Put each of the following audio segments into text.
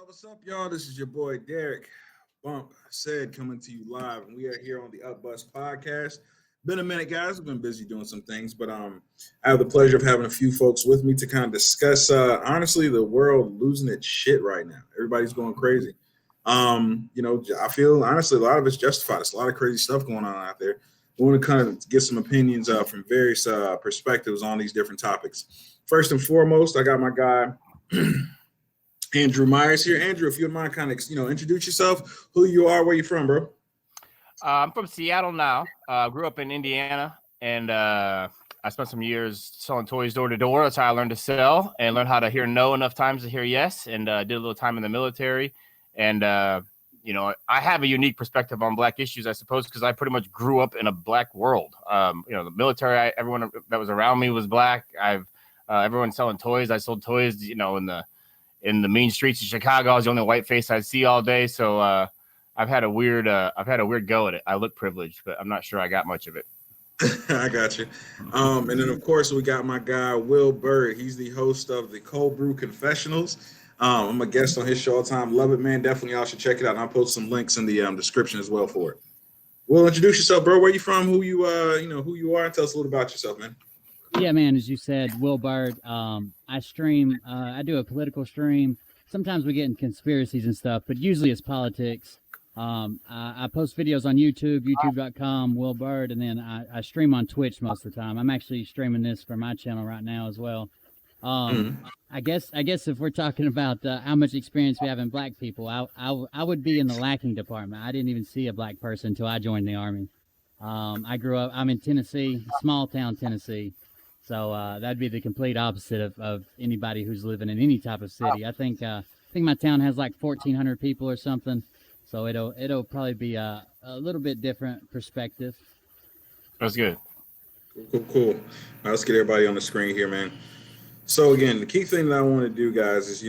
What's up, y'all? This is your boy Derek Bump said coming to you live, and we are here on the Up Bus podcast. Been a minute, guys. I've been busy doing some things, but I have the pleasure of having a few folks with me to kind of discuss. Honestly, the world losing its shit right now. Everybody's going crazy. I feel honestly a lot of it's justified. It's a lot of crazy stuff going on out there. We want to kind of get some opinions from various perspectives on these different topics. First and foremost, I got my guy. Andrew Myers here. Andrew, if you would mind kind of, introduce yourself, who you are, where you from, bro. I'm from Seattle now. Grew up in Indiana, and I spent some years selling toys door to door. That's how I learned to sell and learned how to hear no enough times to hear yes, and did a little time in the military. And, I have a unique perspective on Black issues, I suppose, because I pretty much grew up in a Black world. The military, everyone that was around me was Black. Everyone selling toys. I sold toys, in the mean streets of Chicago. I was the only white face I'd see all day. So I've had a weird go at it. I look privileged, but I'm not sure I got much of it. I got you. And then of course we got my guy Will Bird. He's the host of the Cold Brew Confessionals. I'm a guest on his show all the time. Love it, man. Definitely y'all should check it out. And I'll post some links in the description as well for it. Will, introduce yourself, bro. Where you from? Who you who you are, and tell us a little about yourself, man. Yeah, man, as you said, Will Bird. I stream, I do a political stream. Sometimes we get in conspiracies and stuff, but usually it's politics. I post videos on YouTube, youtube.com, Will Bird, and then I stream on Twitch most of the time. I'm actually streaming this for my channel right now as well. I guess if we're talking about how much experience we have in Black people, I would be in the lacking department. I didn't even see a Black person until I joined the Army. I grew up, I'm in Tennessee, small town Tennessee. So that'd be the complete opposite of anybody who's living in any type of city. I think my town has like 1,400 people or something. So it'll probably be a little bit different perspective. That's good. Cool. All right, let's get everybody on the screen here, man. So again, the key thing that I want to do, guys, is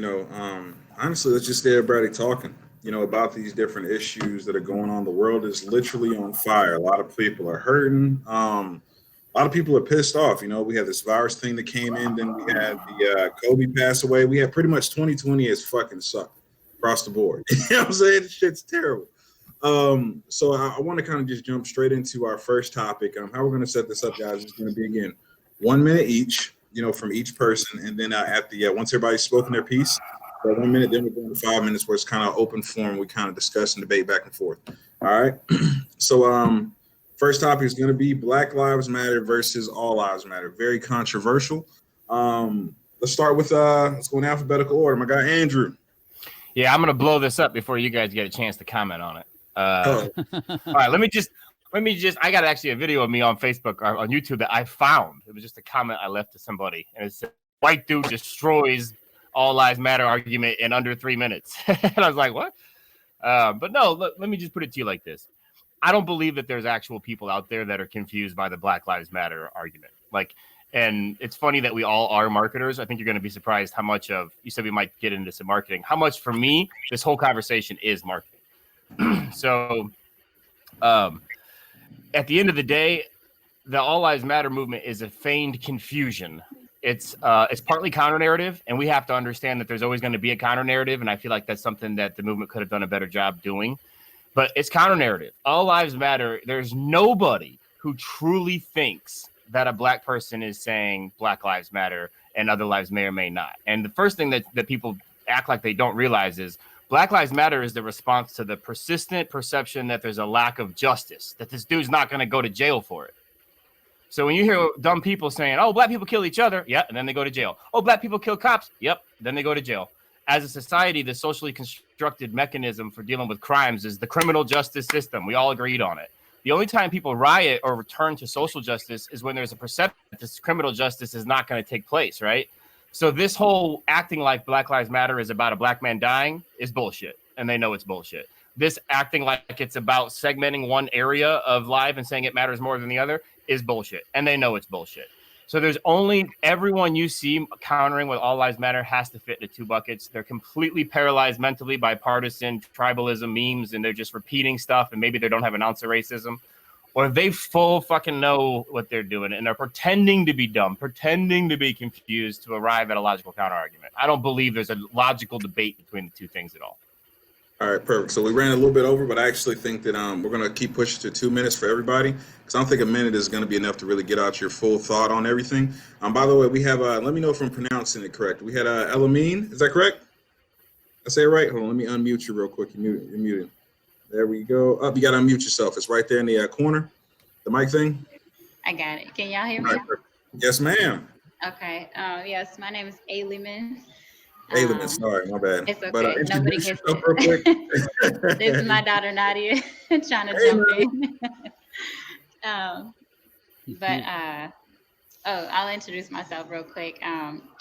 honestly, let's just get everybody talking. About these different issues that are going on. The world is literally on fire. A lot of people are hurting. A lot of people are pissed off. We had this virus thing that came in. Then we had the Kobe pass away. We had pretty much 2020 has fucking sucked across the board. You know what I'm saying? This shit's terrible. So I want to kind of just jump straight into our first topic. How we're going to set this up, guys, is going to be, again, 1 minute each, from each person. And then at the once everybody's spoken their piece, for 1 minute, then we're going to 5 minutes where it's kind of open forum. We kind of discuss and debate back and forth. All right. So, first topic is going to be Black Lives Matter versus All Lives Matter. Very controversial. Let's start with let's go in alphabetical order. My guy Andrew. Yeah, I'm going to blow this up before you guys get a chance to comment on it. All right, let me just. I got actually a video of me on Facebook or on YouTube that I found. It was just a comment I left to somebody, and it said, "White dude destroys All Lives Matter argument in under 3 minutes." And I was like, "What?" But no, let me just put it to you like this. I don't believe that there's actual people out there that are confused by the Black Lives Matter argument. And it's funny that we all are marketers. I think you're going to be surprised how much you said we might get into some marketing. How much for me, this whole conversation is marketing. So at the end of the day, the All Lives Matter movement is a feigned confusion. It's partly counter narrative, and we have to understand that there's always going to be a counter narrative. And I feel like that's something that the movement could have done a better job doing. But it's counter narrative. All lives matter. There's nobody who truly thinks that a Black person is saying Black Lives Matter and other lives may or may not. And the first thing that people act like they don't realize is Black Lives Matter is the response to the persistent perception that there's a lack of justice, that this dude's not going to go to jail for it. So when you hear dumb people saying, "Oh, Black people kill each other," yeah, and then they go to jail. "Oh, Black people kill cops," yep, then they go to jail. As a society, the socially constructed mechanism for dealing with crimes is the criminal justice system. We all agreed on it. The only time people riot or return to social justice is when there's a perception that this criminal justice is not going to take place, right? So this whole acting like Black Lives Matter is about a Black man dying is bullshit, and they know it's bullshit. This acting like it's about segmenting one area of life and saying it matters more than the other is bullshit, and they know it's bullshit. So there's only everyone you see countering with All Lives Matter has to fit into two buckets. They're completely paralyzed mentally by partisan tribalism memes, and they're just repeating stuff, and maybe they don't have an ounce of racism. or they full fucking know what they're doing and are pretending to be dumb, pretending to be confused to arrive at a logical counter argument. I don't believe there's a logical debate between the two things at all. All right, perfect. So we ran a little bit over, but I actually think that we're going to keep pushing to 2 minutes for everybody because I don't think a minute is going to be enough to really get out your full thought on everything. By the way, we have, let me know if I'm pronouncing it correct. We had Elamine. Is that correct? I say it right? Hold on, let me unmute you real quick. You're muted. There we go. Up, you got to unmute yourself. It's right there in the corner, the mic thing. I got it. Can y'all hear me? Right, yes, ma'am. Okay. Yes, my name is Ayliman. Ayliman, sorry, my bad. It's okay. But, Nobody gets real quick. it. This is my daughter Nadia trying to jump in. I'll introduce myself real quick.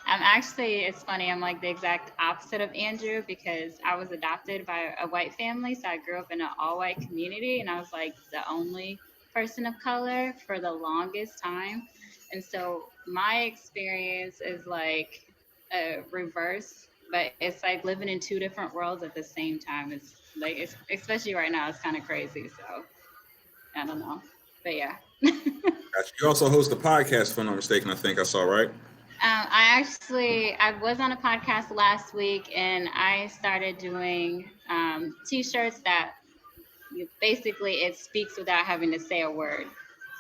I'm actually, it's funny, I'm like the exact opposite of Andrew because I was adopted by a white family. So I grew up in an all-white community and I was like the only person of color for the longest time. And so my experience is like a reverse, but it's like living in two different worlds at the same time. It's like, especially right now, it's kind of crazy. So I don't know, but yeah. Gotcha. You also host a podcast, if I'm not mistaken, I think I saw, right? I was on a podcast last week and I started doing t-shirts that basically it speaks without having to say a word.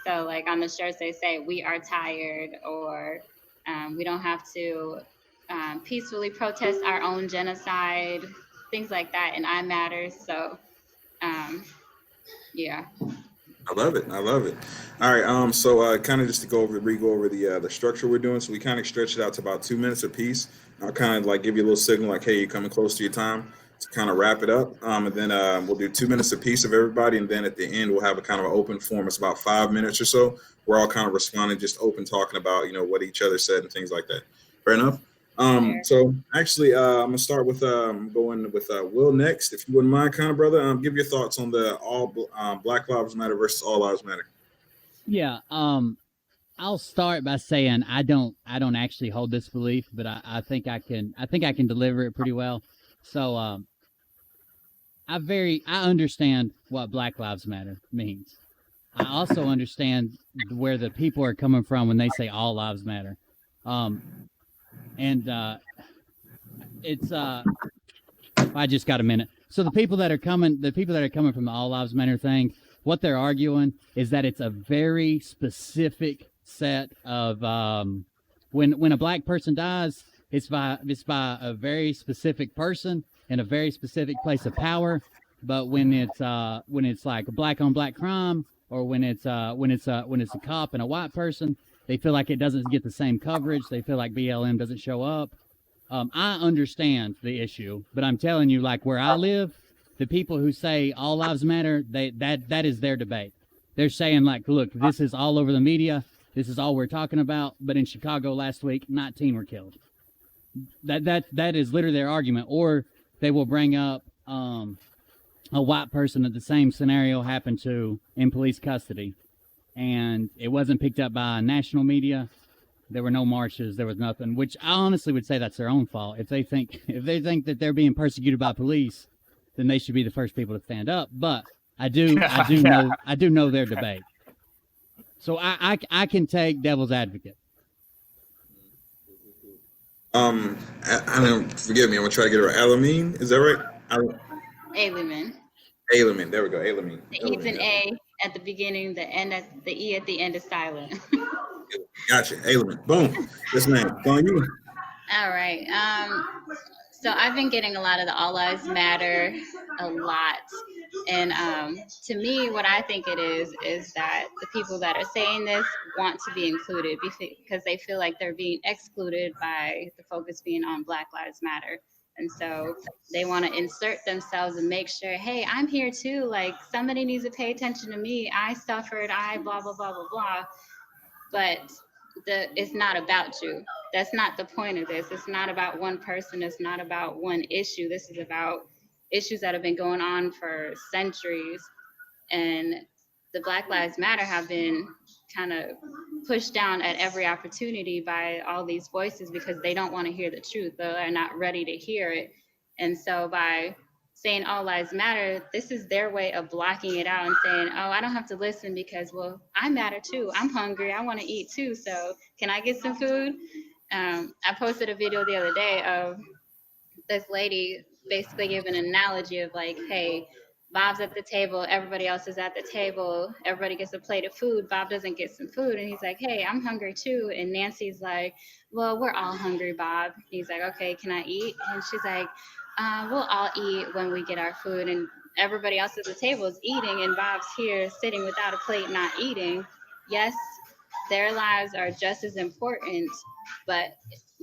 So like on the shirts, they say, we are tired, or we don't have to peacefully protest our own genocide, things like that. And I matter. So yeah. I love it. All right. So kind of just to go over the structure we're doing. So we kind of stretch it out to about 2 minutes apiece. I'll kind of like give you a little signal like, hey, you're coming close to your time to kind of wrap it up. And then we'll do 2 minutes apiece of everybody. And then at the end, we'll have a kind of an open forum. It's about 5 minutes or so. We're all kind of responding, just open talking about, what each other said and things like that. Fair enough. So actually, I'm gonna start with going with Will next, if you wouldn't mind, kind of brother. Give your thoughts on the Black Lives Matter versus All Lives Matter. Yeah. I'll start by saying I don't actually hold this belief, but I think I can deliver it pretty well. So I understand what Black Lives Matter means. I also understand where the people are coming from when they say all lives matter. And it's I just got a minute. So the people that are coming from the all lives matter thing, what they're arguing is that it's a very specific set of when a black person dies, it's by a very specific person in a very specific place of power. But when it's like a black on black crime, or when it's a cop and a white person, they feel like it doesn't get the same coverage. They feel like BLM doesn't show up. I understand the issue, but I'm telling you, like where I live, the people who say all lives matter, that is their debate. They're saying like, look, this is all over the media. This is all we're talking about. But in Chicago last week, 19 were killed. That is literally their argument. Or they will bring up a white person that the same scenario happened to in police custody, and it wasn't picked up by national media. There were no marches. There was nothing, which I honestly would say that's their own fault. If they think that they're being persecuted by police, then they should be the first people to stand up. But I do know their debate. So I can take devil's advocate. I don't, forgive me. I'm gonna try to get it right. Alamine, is that right? Ayliman. Ayliman. There we go. Alamine. The E's an A at the beginning, the E at the end is silent. Gotcha. Ayliman. Boom. Yes, ma'am. On you. All right. So I've been getting a lot of the All Lives Matter a lot. And to me, what I think it is that the people that are saying this want to be included because they feel like they're being excluded by the focus being on Black Lives Matter. And so they want to insert themselves and make sure, hey, I'm here too. Like somebody needs to pay attention to me. I suffered, I blah, blah, blah, blah, blah. But it's not about you. That's not the point of this. It's not about one person. It's not about one issue. This is about issues that have been going on for centuries. And the Black Lives Matter have been kind of pushed down at every opportunity by all these voices because they don't want to hear the truth. They're not ready to hear it. And so by saying all lives matter, this is their way of blocking it out and saying, oh, I don't have to listen because, well, I matter too. I'm hungry. I want to eat too. So can I get some food? I posted a video the other day of this lady basically giving an analogy of like, hey, Bob's at the table, everybody else is at the table, everybody gets a plate of food, Bob doesn't get some food, and he's like, hey, I'm hungry too. And Nancy's like, well, we're all hungry, Bob. He's like, okay, can I eat? And she's like, we'll all eat when we get our food. And everybody else at the table is eating, and Bob's here sitting without a plate, not eating. Yes, their lives are just as important, but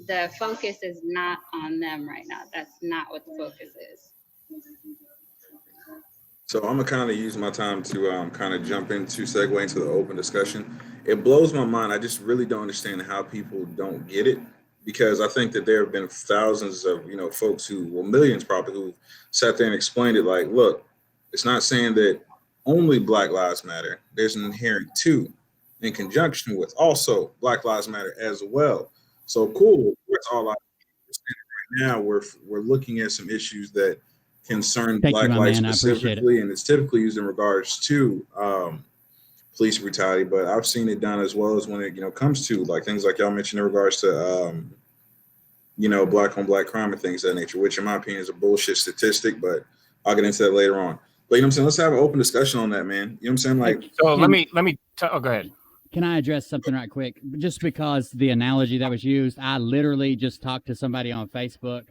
the focus is not on them right now. That's not what the focus is. So I'm gonna kind of use my time to kind of jump into segue into the open discussion. It blows my mind. I just really don't understand how people don't get it, because I think that there have been thousands of folks who, well, millions probably, who sat there and explained it. Like, look, it's not saying that only Black Lives Matter. There's an inherent two, in conjunction with also Black Lives Matter as well. So cool. That's all I understand. Right now we're looking at some issues that concern Thank you, Black my lives man. I appreciate it. specifically, and it's typically used in regards to police brutality. But I've seen it done as well as when it comes to like things like y'all mentioned in regards to black on black crime and things of that nature, which in my opinion is a bullshit statistic. But I'll get into that later on. But you know what I'm saying? Let's have an open discussion on that, man. You know what I'm saying? Like, So let me oh, go ahead. Can I address something right quick? Just because the analogy that was used, I literally just talked to somebody on Facebook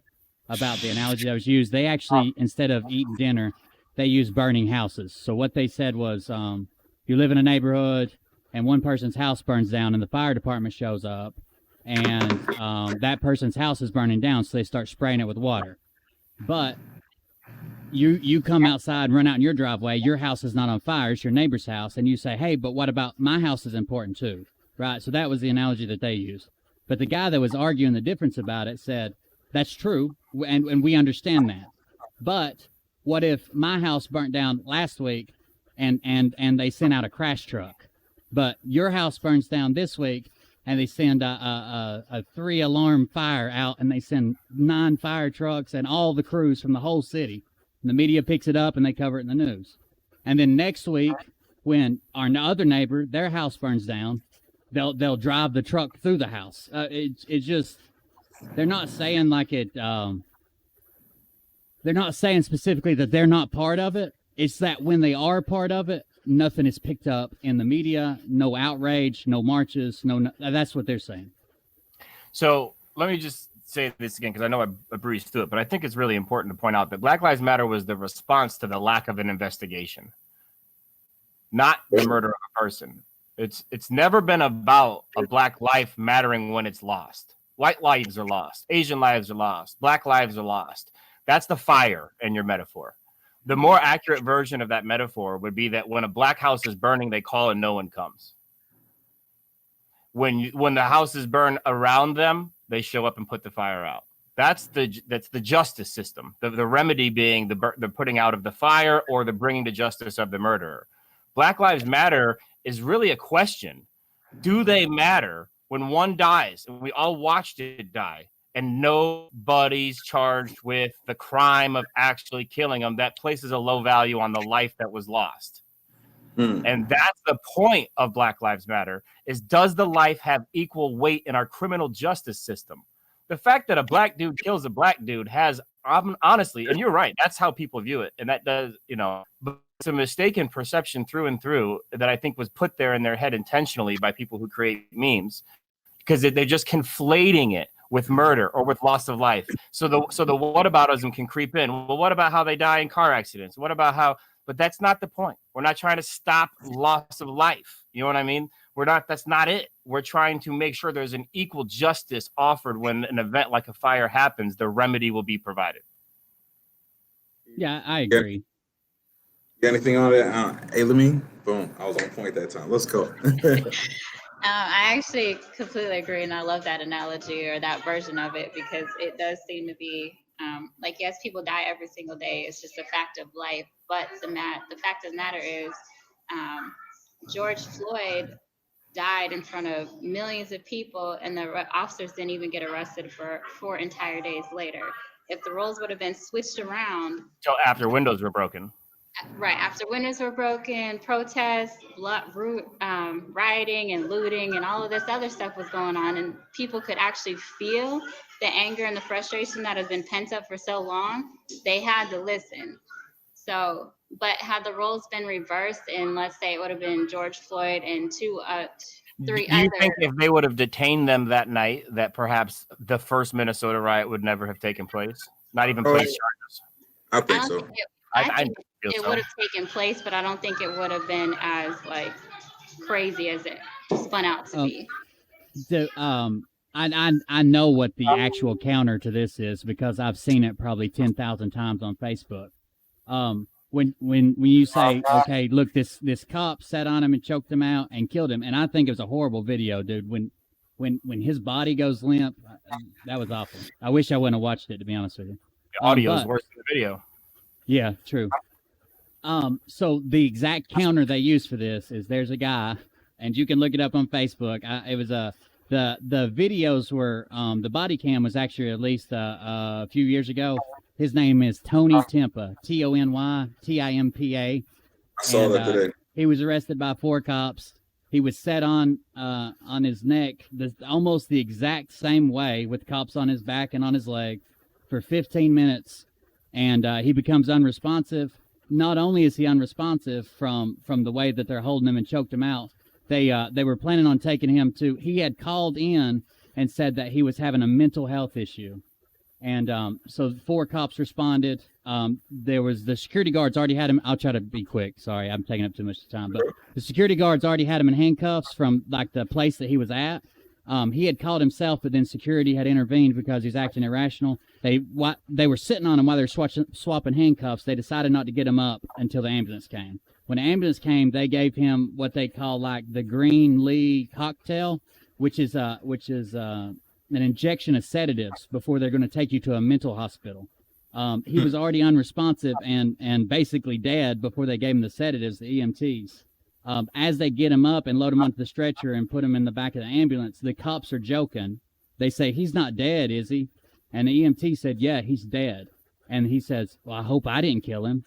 about the analogy that was used. They actually, instead of eating dinner, they used burning houses. So what they said was, you live in a neighborhood and one person's house burns down and the fire department shows up and that person's house is burning down, so they start spraying it with water. But you come outside and run out in your driveway, your house is not on fire, it's your neighbor's house, and you say, hey, but what about my house is important too, right? So that was the analogy that they used. But the guy that was arguing the difference about it said, that's true, and we understand that. But what if my house burnt down last week and they sent out a crash truck, but your house burns down this week and they send a 3-alarm fire out and they send 9 fire trucks and all the crews from the whole city. And the media picks it up and they cover it in the news. And then next week, when our other neighbor, their house burns down, they'll drive the truck through the house. It's just, they're not saying like it. They're not saying specifically that they're not part of it. It's that when they are part of it, nothing is picked up in the media. No outrage, no marches, no. That's what they're saying. So let me just say this again, because I know I breezed through it, but I think it's really important to point out that Black Lives Matter was the response to the lack of an investigation, not the murder of a person. It's never been about a Black life mattering when it's lost. White lives are lost. Asian lives are lost. Black lives are lost. That's the fire in your metaphor. The more accurate version of that metaphor would be that when a Black house is burning, they call and no one comes. When the houses burn around them, they show up and put the fire out. That's the justice system. The remedy being the putting out of the fire or the bringing to justice of the murderer. Black Lives Matter is really a question. Do they matter when one dies and we all watched it die and nobody's charged with the crime of actually killing them? That places a low value on the life that was lost. And that's the point of Black Lives Matter, is does the life have equal weight in our criminal justice system? The fact that a Black dude kills a Black dude has, honestly, and you're right, that's how people view it. And that does, but it's a mistaken perception through and through that I think was put there in their head intentionally by people who create memes, because they're just conflating it with murder or with loss of life. So the whataboutism can creep in. Well, what about how they die in car accidents? What about how? But that's not the point. We're not trying to stop loss of life. You know what I mean? That's not it. We're trying to make sure there's an equal justice offered when an event like a fire happens, the remedy will be provided. Yeah, I agree. Got anything on that? Hey, let me, boom, I was on point that time. Let's go. I actually completely agree, and I love that analogy or that version of it, because it does seem to be like, yes, people die every single day. It's just a fact of life. But the fact of the matter is, George Floyd died in front of millions of people, and the officers didn't even get arrested for 4 entire days later. if the roles would have been switched around. So after windows were broken. Right after windows were broken, protests, rioting and looting and all of this other stuff was going on, and people could actually feel the anger and the frustration that has been pent up for so long. They had to listen. So, but had the roles been reversed, and let's say it would have been George Floyd and three Do you other. think if they would have detained them that night, that perhaps the first Minnesota riot would never have taken place? Not even place charges. I think so. I think feel it so. would have taken place, but I don't think it would have been as like crazy as it spun out to be. I know what the actual counter to this is because I've seen it probably 10,000 times on Facebook. When you say, okay, look, this cop sat on him and choked him out and killed him, and I think it was a horrible video, dude. When his body goes limp, that was awful. I wish I wouldn't have watched it, to be honest with you. The audio is worse than the video. Yeah, true. So the exact counter they use for this is there's a guy, and you can look it up on Facebook. It was the videos were the body cam was actually released a few years ago. His name is Tony Timpa, TonyTimpa. I saw that today. He was arrested by 4 cops. He was set on his neck, almost the exact same way, with cops on his back and on his leg, for 15 minutes, and he becomes unresponsive. Not only is he unresponsive from the way that they're holding him and choked him out, they were planning on taking him to. He had called in and said that he was having a mental health issue. And so 4 cops responded. There was the security guards already had him. I'll try to be quick. Sorry, I'm taking up too much time. But the security guards already had him in handcuffs from like the place that he was at. He had called himself, but then security had intervened because he's acting irrational. They were sitting on him while they were swapping handcuffs. They decided not to get him up until the ambulance came. When the ambulance came, they gave him what they call like the Green Lee cocktail, which is an injection of sedatives before they're going to take you to a mental hospital. He was already unresponsive and basically dead before they gave him the sedatives, the EMTs. As they get him up and load him onto the stretcher and put him in the back of the ambulance, the cops are joking. They say, "He's not dead, is he?" And the EMT said, "Yeah, he's dead." And he says, "Well, I hope I didn't kill him."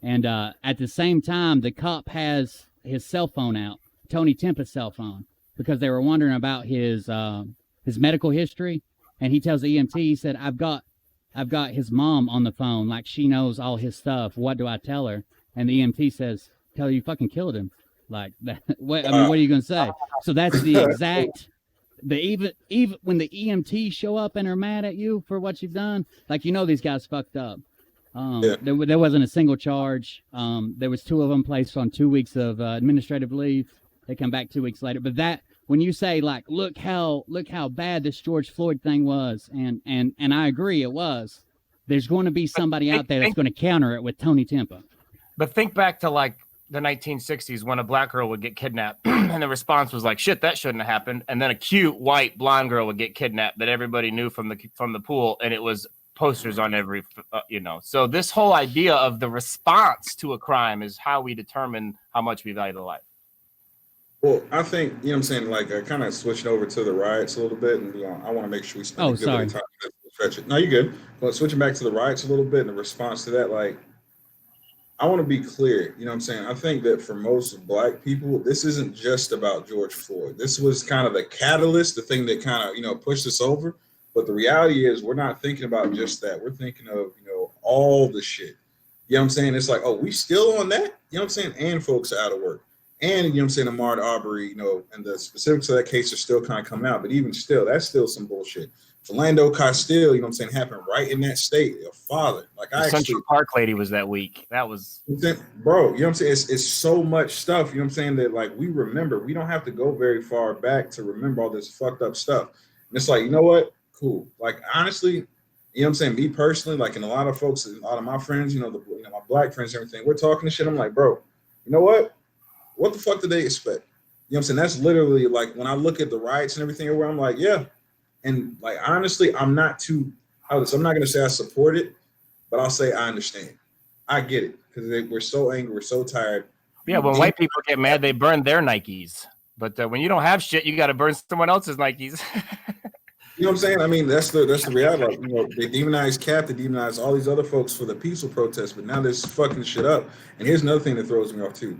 And at the same time, the cop has his cell phone out, Tony Timpa's cell phone, because they were wondering about his medical history. And he tells the EMT, he said, I've got his mom on the phone, like she knows all his stuff. What do I tell her? And the EMT says, "Tell her you fucking killed him." Like, what are you going to say? So that's the exact, even when the EMT show up and are mad at you for what you've done, like, these guys fucked up. There wasn't a single charge. There was 2 of them placed on 2 weeks of administrative leave. They come back 2 weeks later. But that, when you say like, look how bad this George Floyd thing was, and I agree it was, there's going to be somebody out there that's going to counter it with Tony Timpa. But think back to like the 1960s when a black girl would get kidnapped and the response was like, shit, that shouldn't have happened. And then a cute white blonde girl would get kidnapped that everybody knew from the pool, and it was posters on every, So this whole idea of the response to a crime is how we determine how much we value the life. Well, I think, what I'm saying, like, I kind of switched over to the riots a little bit, and I want to make sure we spend a good bit of time to stretch it. No, you're good. But switching back to the riots a little bit and the response to that, like, I want to be clear, what I'm saying? I think that for most Black people, this isn't just about George Floyd. This was kind of the catalyst, the thing that kind of, pushed us over. But the reality is we're not thinking about just that. We're thinking of, all the shit. You know what I'm saying? It's like, oh, we still on that? You know what I'm saying? And folks are out of work. And, Ahmaud Arbery, and the specifics of that case are still kind of coming out. But even still, that's still some bullshit. Philando Castile, happened right in that state. A father. Like, the Central Park lady was that week. That was. Bro, you know what I'm saying? It's so much stuff, that, like, we remember. We don't have to go very far back to remember all this fucked up stuff. And it's like, you know what? Cool. Like, honestly, me personally, like, and a lot of folks, a lot of my friends, my Black friends and everything, we're talking shit. I'm like, bro, you know what? What the fuck do they expect? That's literally like when I look at the riots and everything everywhere, I'm like, yeah. And like, honestly, I'm not going to say I support it, but I'll say I understand. I get it because we're so angry. We're so tired. Yeah. When white people get mad, they burn their Nikes. But when you don't have shit, you got to burn someone else's Nikes. You know what I'm saying? I mean, that's the reality. Like, they demonize Cap, they demonize all these other folks for the peaceful protests, but now they're fucking shit up. And here's another thing that throws me off too.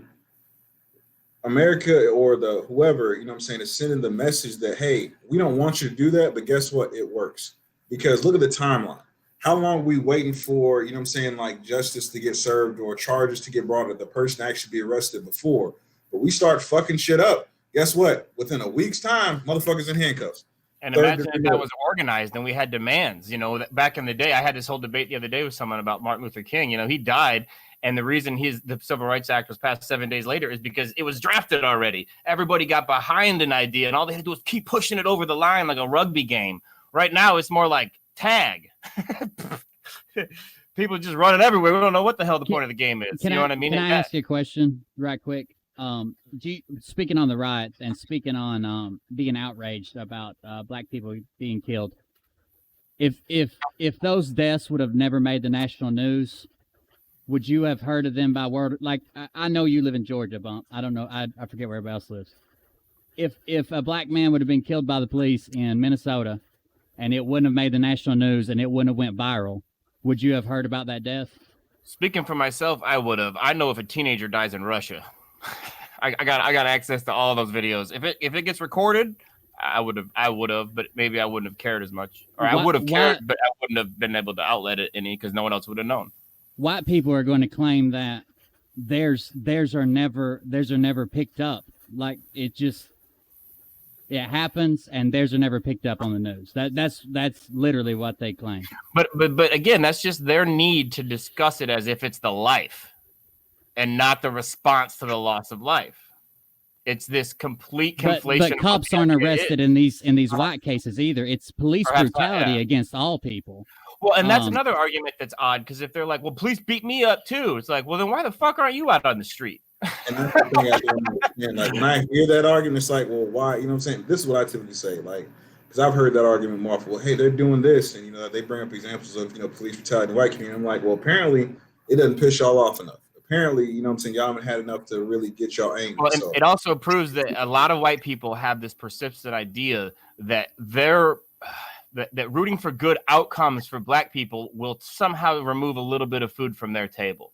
America or the whoever, you know what I'm saying, is sending the message that, hey, we don't want you to do that, but guess what? It works. Because look at the timeline. How long are we waiting for, you know what I'm saying, like justice to get served or charges to get brought up, the person actually be arrested before? But we start fucking shit up. Guess what? Within a week's time, motherfuckers in handcuffs. And Third imagine degree if that murder. was organized and we had demands. Back in the day, I had this whole debate the other day with someone about Martin Luther King. He died. And the reason the Civil Rights Act was passed 7 days later is because it was drafted already. Everybody got behind an idea, and all they had to do was keep pushing it over the line like a rugby game. Right now, it's more like tag. People just running everywhere. We don't know what the hell the point of the game is. You know what I mean? Can I ask you a question right quick? Speaking on the riot and speaking on being outraged about black people being killed, if those deaths would have never made the national news, would you have heard of them by word? Like, I know you live in Georgia, Bump. I don't know. I forget where everybody else lives. If a black man would have been killed by the police in Minnesota and it wouldn't have made the national news and it wouldn't have went viral, would you have heard about that death? Speaking for myself, I would have. I know if a teenager dies in Russia, I got access to all those videos. If it gets recorded, I would have, but maybe I wouldn't have cared as much, or I would have cared, but I wouldn't have been able to outlet it any because no one else would have known. White people are going to claim that theirs are never picked up. Like it happens, and theirs are never picked up on the news. That's literally what they claim. But again, that's just their need to discuss it as if it's the life, and not the response to the loss of life. It's this complete conflation. But cops aren't arrested in these white cases either. It's police brutality against all people. Well, and that's another argument that's odd, because if they're like, well, police beat me up too, it's like, well, then why the fuck aren't you out on the street? And that's the thing I don't understand. Like, when I hear that argument, it's like, well, why? You know what I'm saying? This is what I typically say. Like, because I've heard that argument more often. Well, hey, they're doing this. And, they bring up examples of, police brutality in the white community. I'm like, well, apparently it doesn't piss y'all off enough. Apparently, you know what I'm saying, y'all haven't had enough to really get y'all angry. Well, it also proves that a lot of white people have this persistent idea that that rooting for good outcomes for black people will somehow remove a little bit of food from their table.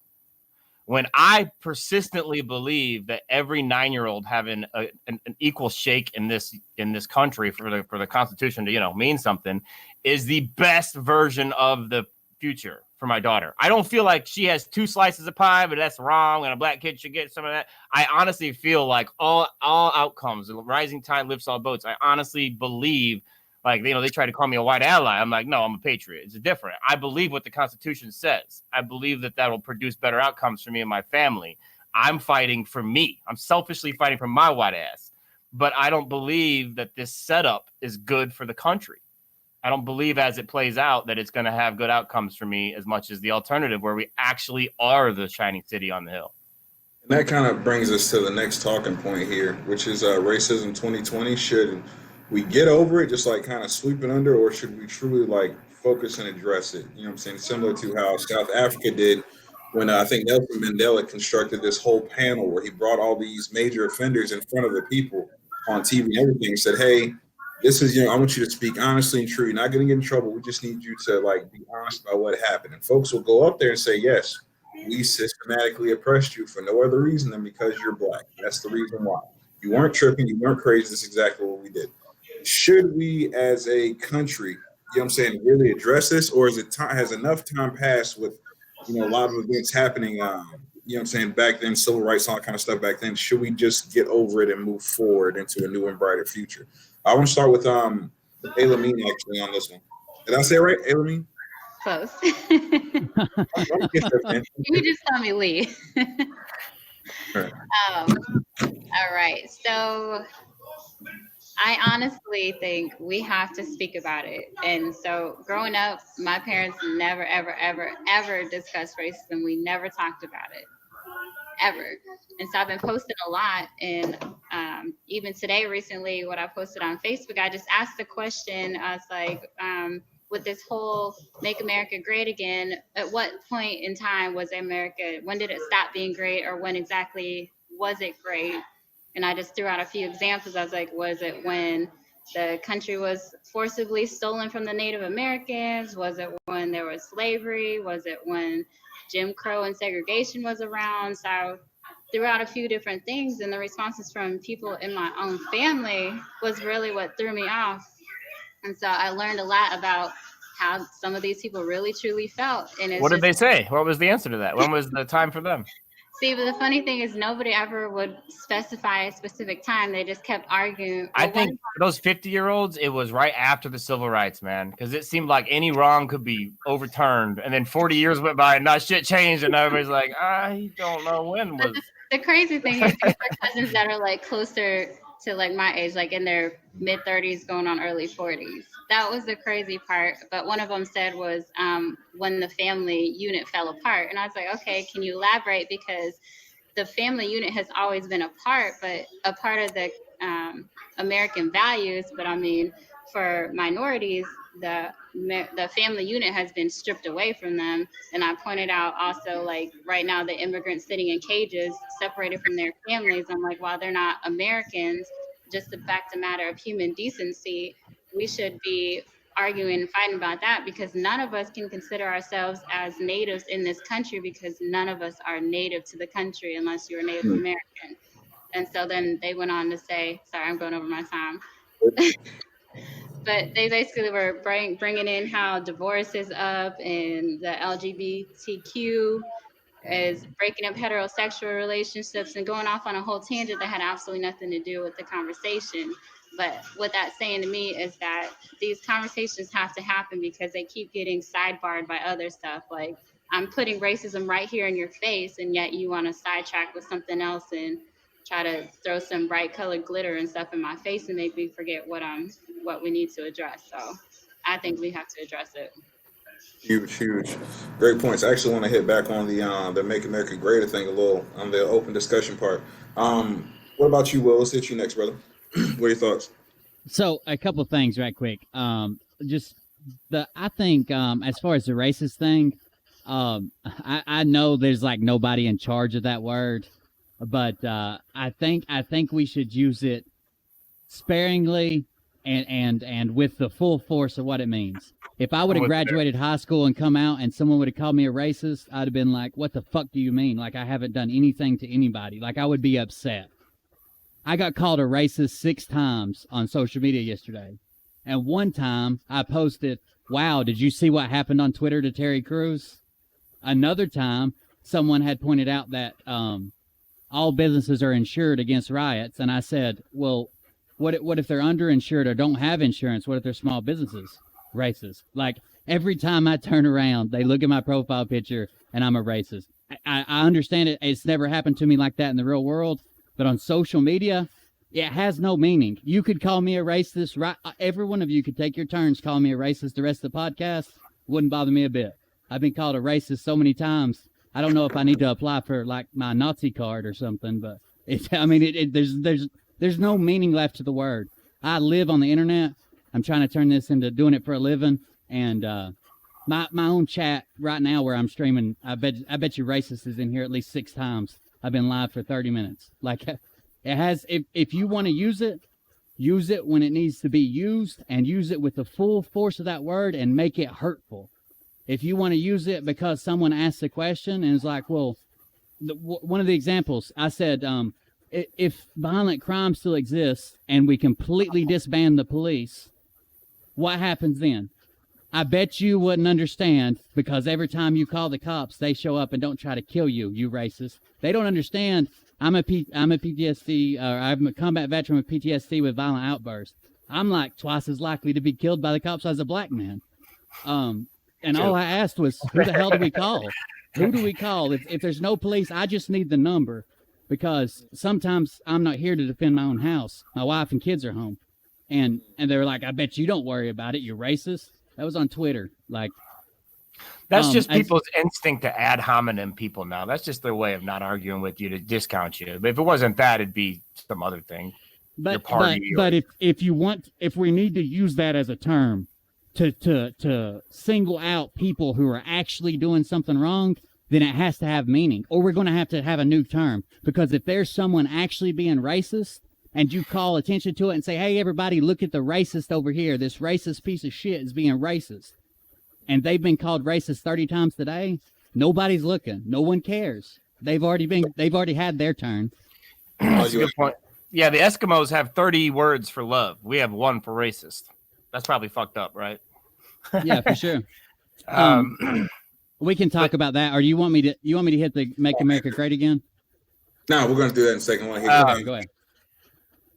When I persistently believe that every 9-year-old having an equal shake in this country for the Constitution to mean something is the best version of the future for my daughter. I don't feel like she has 2 slices of pie, but that's wrong, and a black kid should get some of that. I honestly feel like all outcomes, the rising tide lifts all boats. I honestly believe, like, they try to call me a white ally. I'm like, no, I'm a patriot. It's different. I believe what the Constitution says. I believe that will produce better outcomes for me and my family. I'm fighting for me. I'm selfishly fighting for my white ass. But I don't believe that this setup is good for the country. I don't believe as it plays out that it's going to have good outcomes for me as much as the alternative where we actually are the shining city on the hill. And that kind of brings us to the next talking point here, which is racism 2020. Should we get over it, just like kind of sweep it under, or should we truly like focus and address it? You know what I'm saying? Similar to how South Africa did when I think Nelson Mandela constructed this whole panel where he brought all these major offenders in front of the people on TV and everything and said, hey, this is, I want you to speak honestly and true. You're not going to get in trouble. We just need you to like be honest about what happened. And folks will go up there and say, yes, we systematically oppressed you for no other reason than because you're black. That's the reason why. You weren't tripping. You weren't crazy. That's exactly what we did. Should we as a country, really address this, or is it has enough time passed with, a lot of events happening, back then, civil rights, all that kind of stuff back then? Should we just get over it and move forward into a new and brighter future? I want to start with Elamine actually on this one. Did I say it right, Elamine? Close. You just call me Lee. All right. So I honestly think we have to speak about it. And so growing up, my parents never, ever, ever, ever discussed racism. We never talked about it, ever. And so I've been posting a lot. And even today, recently, what I posted on Facebook, I just asked the question. I was like, with this whole Make America Great Again, at what point in time was America, when did it stop being great, or when exactly was it great? And I just threw out a few examples. I was like, was it when the country was forcibly stolen from the Native Americans? Was it when there was slavery? Was it when Jim Crow and segregation was around? So I threw out a few different things, and the responses from people in my own family was really what threw me off. And so I learned a lot about how some of these people really truly felt. And it's What did just, they say? What was the answer to that? When was the time for them? see, but the funny thing is nobody ever would specify a specific time. They just kept arguing. I think for those 50-year-olds, it was right after the civil rights, man, because it seemed like any wrong could be overturned. And then 40 years went by and not shit changed. And everybody's like, I don't know when was. The crazy thing is these are cousins that are like closer to like my age, like in their mid 30s going on early 40s. That was the crazy part. But one of them said was when the family unit fell apart. And I was like, okay, can you elaborate? Because the family unit has always been a part of the American values. But I mean, for minorities, the family unit has been stripped away from them. And I pointed out also, like right now, the immigrants sitting in cages, separated from their families. I'm like, while they're not Americans, just the fact of matter of human decency, we should be arguing and fighting about that, because none of us can consider ourselves as natives in this country, because none of us are native to the country unless you're a Native American. And so then they went on to say, sorry, I'm going over my time. But they basically were bringing in how divorce is up and the LGBTQ is breaking up heterosexual relationships and going off on a whole tangent that had absolutely nothing to do with the conversation. But what that's saying to me is that these conversations have to happen because they keep getting sidebarred by other stuff. Like, I'm putting racism right here in your face, and yet you want to sidetrack with something else and try to throw some bright colored glitter and stuff in my face and make me forget what we need to address. So I think we have to address it. Huge, great points. I actually want to hit back on the Make America Great thing a little on the open discussion part. What about you, Will? Let's hit you next, brother. What are your thoughts? So a couple things right quick. I think as far as the racist thing, I know there's like nobody in charge of that word, but I think we should use it sparingly and with the full force of what it means. If I would have graduated high school and come out and someone would have called me a racist, I'd have been like, what the fuck do you mean? Like, I haven't done anything to anybody. Like, I would be upset. I got called a racist 6 times on social media yesterday. And one time I posted, wow, did you see what happened on Twitter to Terry Crews? Another time, someone had pointed out that all businesses are insured against riots. And I said, well, what if they're underinsured or don't have insurance? What if they're small businesses? Racist. Like, every time I turn around, they look at my profile picture and I'm a racist. I understand it. It's never happened to me like that in the real world. But on social media, it has no meaning. You could call me a racist. Right? Every one of you could take your turns calling me a racist the rest of the podcast. Wouldn't bother me a bit. I've been called a racist so many times. I don't know if I need to apply for like my Nazi card or something, but there's no meaning left to the word. I live on the internet. I'm trying to turn this into doing it for a living, and my own chat right now where I'm streaming, I bet you racist is in here at least 6 times. I've been live for 30 minutes. Like, it has. If you want to use it when it needs to be used, and use it with the full force of that word, and make it hurtful. If you want to use it because someone asked a question and is like, well, one of the examples I said, if violent crime still exists and we completely disband the police, what happens then? I bet you wouldn't understand, because every time you call the cops, they show up and don't try to kill you, you racist. They don't understand. I'm a PTSD, or I'm a combat veteran with PTSD with violent outbursts. I'm like twice as likely to be killed by the cops as a black man. And all I asked was, who the hell do we call? Who do we call? If there's no police, I just need the number, because sometimes I'm not here to defend my own house. My wife and kids are home. And they were like, I bet you don't worry about it, you racist. That was on Twitter. Like, that's just people's instinct to ad hominem people now. That's just their way of not arguing with you, to discount you. But if it wasn't that, it'd be some other thing. But if we need to use that as a term to single out people who are actually doing something wrong, then it has to have meaning. Or we're going to have a new term. Because if there's someone actually being racist, and you call attention to it and say, hey, everybody, look at the racist over here. This racist piece of shit is being racist. And they've been called racist 30 times today. Nobody's looking. No one cares. They've already had their turn. That's a good point. Yeah, the Eskimos have 30 words for love. We have one for racist. That's probably fucked up, right? Yeah, for sure. We can talk about that. Or you want me to hit the Make America Great Again? No, we're gonna do that in a second. Go ahead.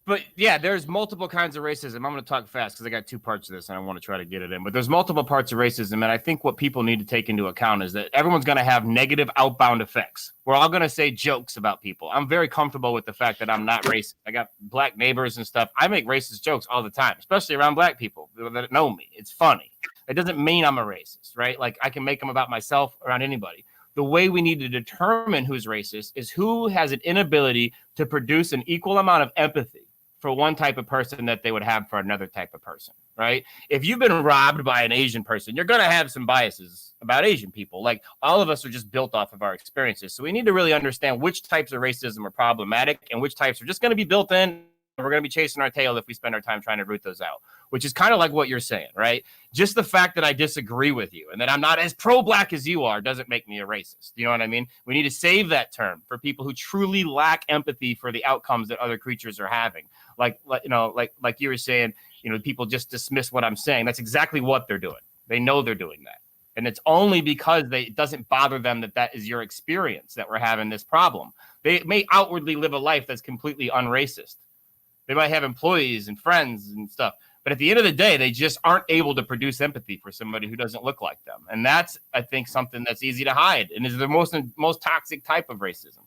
But yeah, there's multiple kinds of racism. I'm going to talk fast because I got two parts of this and I want to try to get it in. But there's multiple parts of racism. And I think what people need to take into account is that everyone's going to have negative outbound effects. We're all going to say jokes about people. I'm very comfortable with the fact that I'm not racist. I got black neighbors and stuff. I make racist jokes all the time, especially around black people that know me. It's funny. It doesn't mean I'm a racist, right? Like I can make them about myself around anybody. The way we need to determine who's racist is who has an inability to produce an equal amount of empathy for one type of person that they would have for another type of person, right? If you've been robbed by an Asian person, you're going to have some biases about Asian people. Like all of us are just built off of our experiences. So we need to really understand which types of racism are problematic and which types are just going to be built in. We're going to be chasing our tail if we spend our time trying to root those out, which is kind of like what you're saying, right? Just the fact that I disagree with you and that I'm not as pro-black as you are doesn't make me a racist. You know what I mean? We need to save that term for people who truly lack empathy for the outcomes that other creatures are having. Like you were saying, people just dismiss what I'm saying. That's exactly what they're doing. They know they're doing that. And it's only because it doesn't bother them that is your experience that we're having this problem. They may outwardly live a life that's completely unracist. They might have employees and friends and stuff. But at the end of the day, they just aren't able to produce empathy for somebody who doesn't look like them. And that's, I think, something that's easy to hide and is the most toxic type of racism.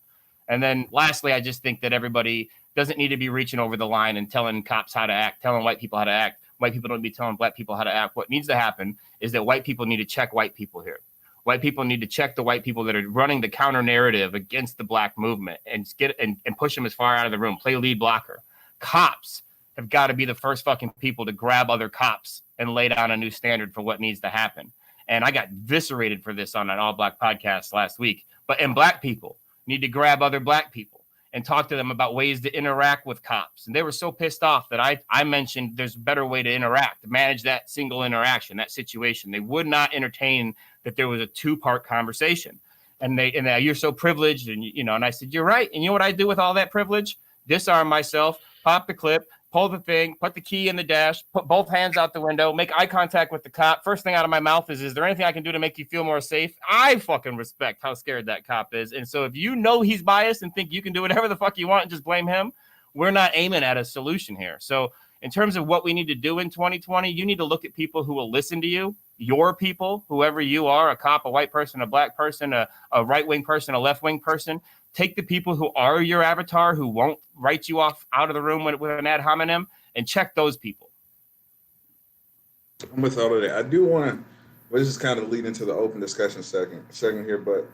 And then lastly, I just think that everybody doesn't need to be reaching over the line and telling cops how to act, telling white people how to act. White people don't be telling black people how to act. What needs to happen is that white people need to check white people here. White people need to check the white people that are running the counter narrative against the black movement and push them as far out of the room, play lead blocker. Cops have got to be the first fucking people to grab other cops and lay down a new standard for what needs to happen. And I got eviscerated for this on an all black podcast last week. And black people need to grab other black people and talk to them about ways to interact with cops. And they were so pissed off that I mentioned there's a better way to interact, to manage that single interaction, that situation. They would not entertain that there was a two-part conversation. And you're so privileged. And I said, you're right. And you know what I do with all that privilege? Disarm myself, pop the clip, pull the thing, put the key in the dash, put both hands out the window, make eye contact with the cop. First thing out of my mouth is there anything I can do to make you feel more safe? I fucking respect how scared that cop is. And so if you know he's biased and think you can do whatever the fuck you want and just blame him, we're not aiming at a solution here. So in terms of what we need to do in 2020, you need to look at people who will listen to you, your people, whoever you are, a cop, a white person, a black person, a right-wing person, a left-wing person. Take the people who are your avatar, who won't write you off out of the room with an ad hominem, and check those people. I'm with all of that. I do want to, well, this is kind of leading to the open discussion segment here, but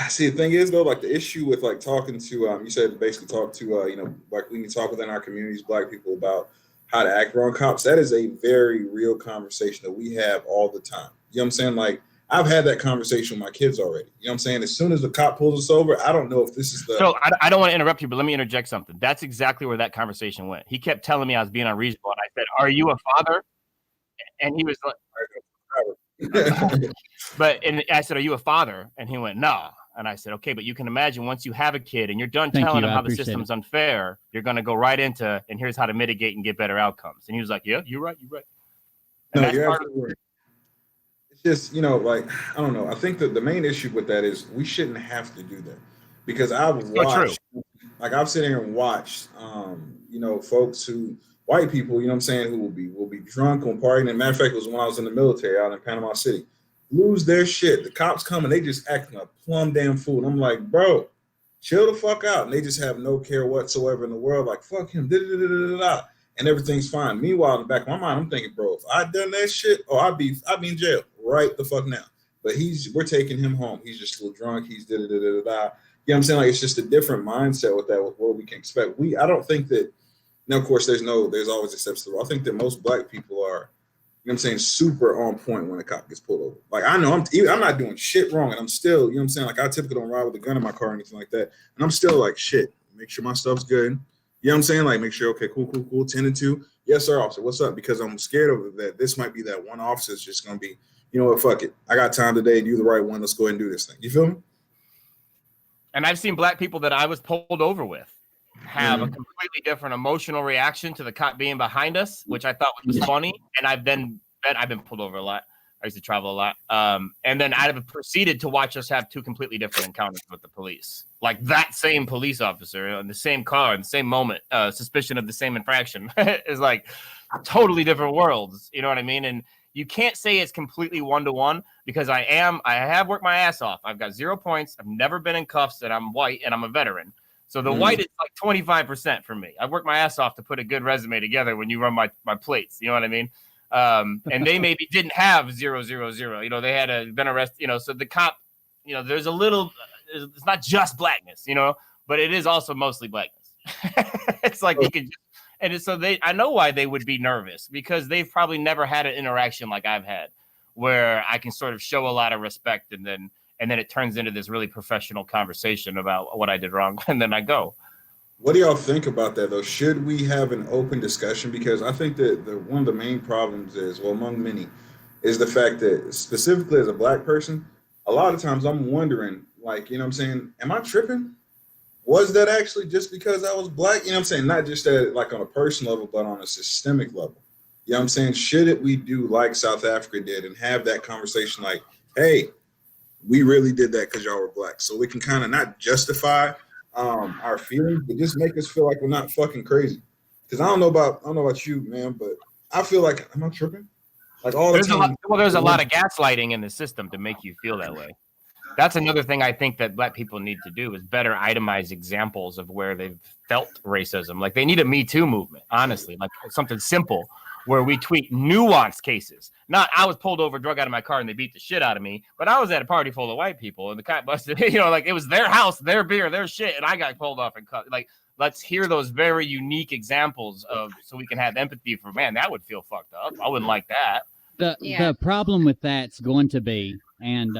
see, the thing is though, like the issue with like talking to, you said basically talk to, like we can talk within our communities, black people, about how to act around cops. That is a very real conversation that we have all the time. You know what I'm saying? Like, I've had that conversation with my kids already. You know what I'm saying? As soon as the cop pulls us over, I don't know if this is the... So I don't want to interrupt you, but let me interject something. That's exactly where that conversation went. He kept telling me I was being unreasonable. And I said, are you a father? And he was like... and I said, are you a father? And he went, no. And I said, okay, but you can imagine once you have a kid and you're done telling him how the system's unfair, you're going to go right into, and here's how to mitigate and get better outcomes. And he was like, yeah, you're right. And no, you're absolutely right. Just, like, I don't know. I think that the main issue with that is we shouldn't have to do that, because I've watched, like I've sitting here and watched, folks white people, you know what I'm saying, who will be drunk on partying. And matter of fact, it was when I was in the military out in Panama City, lose their shit. The cops come and they just acting a plumb damn fool. And I'm like, bro, chill the fuck out. And they just have no care whatsoever in the world. Like, fuck him. And everything's fine. Meanwhile, in the back of my mind, I'm thinking, bro, if I'd done that shit, I'd be in jail right the fuck now. But we're taking him home. He's just a little drunk. He's You know what I'm saying? Like, it's just a different mindset with what we can expect. I don't think that, now, of course, there's always exceptions to the rule. I think that most black people are, you know what I'm saying, super on point when a cop gets pulled over. Like, I know I'm not doing shit wrong, and I'm still, you know what I'm saying, like, I typically don't ride with a gun in my car or anything like that. And I'm still like, shit, make sure my stuff's good. You know what I'm saying? Like, make sure, okay, cool. 10 and 2. Yes, sir, officer. What's up? Because I'm scared of that. This might be that one officer that's just going to be, you know what, fuck it. I got time today. You the right one. Let's go ahead and do this thing. You feel me? And I've seen black people that I was pulled over with have a completely different emotional reaction to the cop being behind us, which I thought was funny. And I've been pulled over a lot. I used to travel a lot. And then I've proceeded to watch us have two completely different encounters with the police. Like that same police officer in the same car in the same moment, suspicion of the same infraction is like totally different worlds. You know what I mean? And you can't say it's completely one-to-one because I have worked my ass off. I've got 0 points. I've never been in cuffs, and I'm white and I'm a veteran. So the white is like 25% for me. I've worked my ass off to put a good resume together when you run my plates. You know what I mean? And they maybe didn't have 000. You know, they had been arrested. You know, so the cop, you know, there's a little. It's not just blackness, you know, but it is also mostly blackness. It's like you can, and so I know why they would be nervous because they've probably never had an interaction like I've had, where I can sort of show a lot of respect and then it turns into this really professional conversation about what I did wrong, and then I go. What do y'all think about that, though? Should we have an open discussion? Because I think that one of the main problems is, well, among many, is the fact that specifically as a black person, a lot of times I'm wondering, like, you know what I'm saying, am I tripping? Was that actually just because I was black? You know what I'm saying? Not just at, like, on a personal level, but on a systemic level. You know what I'm saying? Should we do like South Africa did and have that conversation like, hey, we really did that because y'all were black. So we can kind of not justify our feelings, but just make us feel like we're not fucking crazy. Because I don't know about you, man, but I feel like, am I tripping? Like all the time. There's a lot of gaslighting in the system to make you feel that way. That's another thing I think that black people need to do is better itemize examples of where they've felt racism. Like they need a Me Too movement, honestly, like something simple where we tweet nuanced cases. Not I was pulled over, drug out of my car, and they beat the shit out of me, but I was at a party full of white people and the cop busted, you know, like it was their house, their beer, their shit, and I got pulled off and cut. Like, let's hear those very unique examples of so we can have empathy for, man, that would feel fucked up. I wouldn't like that. The problem with that's going to be, and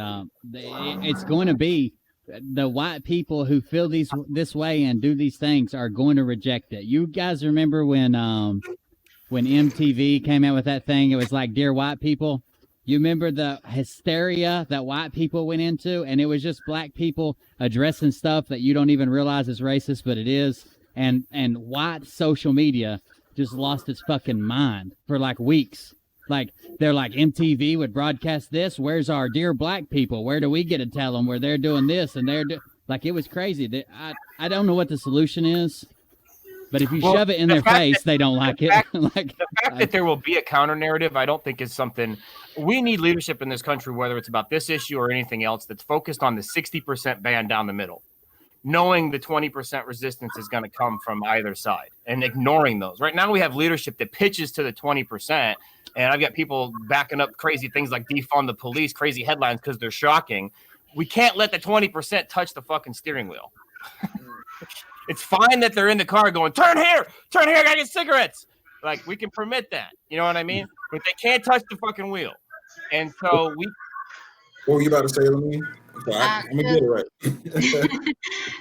it's going to be the white people who feel this way and do these things are going to reject it. You guys remember when MTV came out with that thing? It was like Dear White People. You remember the hysteria that white people went into, and it was just black people addressing stuff that you don't even realize is racist, but it is. And white social media just lost its fucking mind for like weeks. Like, they're like, MTV would broadcast this. Where's our dear black people? Where do we get to tell them where they're doing this? And like, it was crazy. I don't know what the solution is, but if you shove it in their face, they don't like it. The fact that there will be a counter narrative, I don't think is something we need leadership in this country, whether it's about this issue or anything else, that's focused on the 60% band down the middle, knowing the 20% resistance is going to come from either side and ignoring those. Right now we have leadership that pitches to the 20%. And I've got people backing up crazy things like defund the police, crazy headlines because they're shocking. We can't let the 20% touch the fucking steering wheel. It's fine that they're in the car going, turn here, I gotta get cigarettes. Like, we can permit that. You know what I mean? But they can't touch the fucking wheel. And so What were you about to say, Lamine? I'm going to get it right.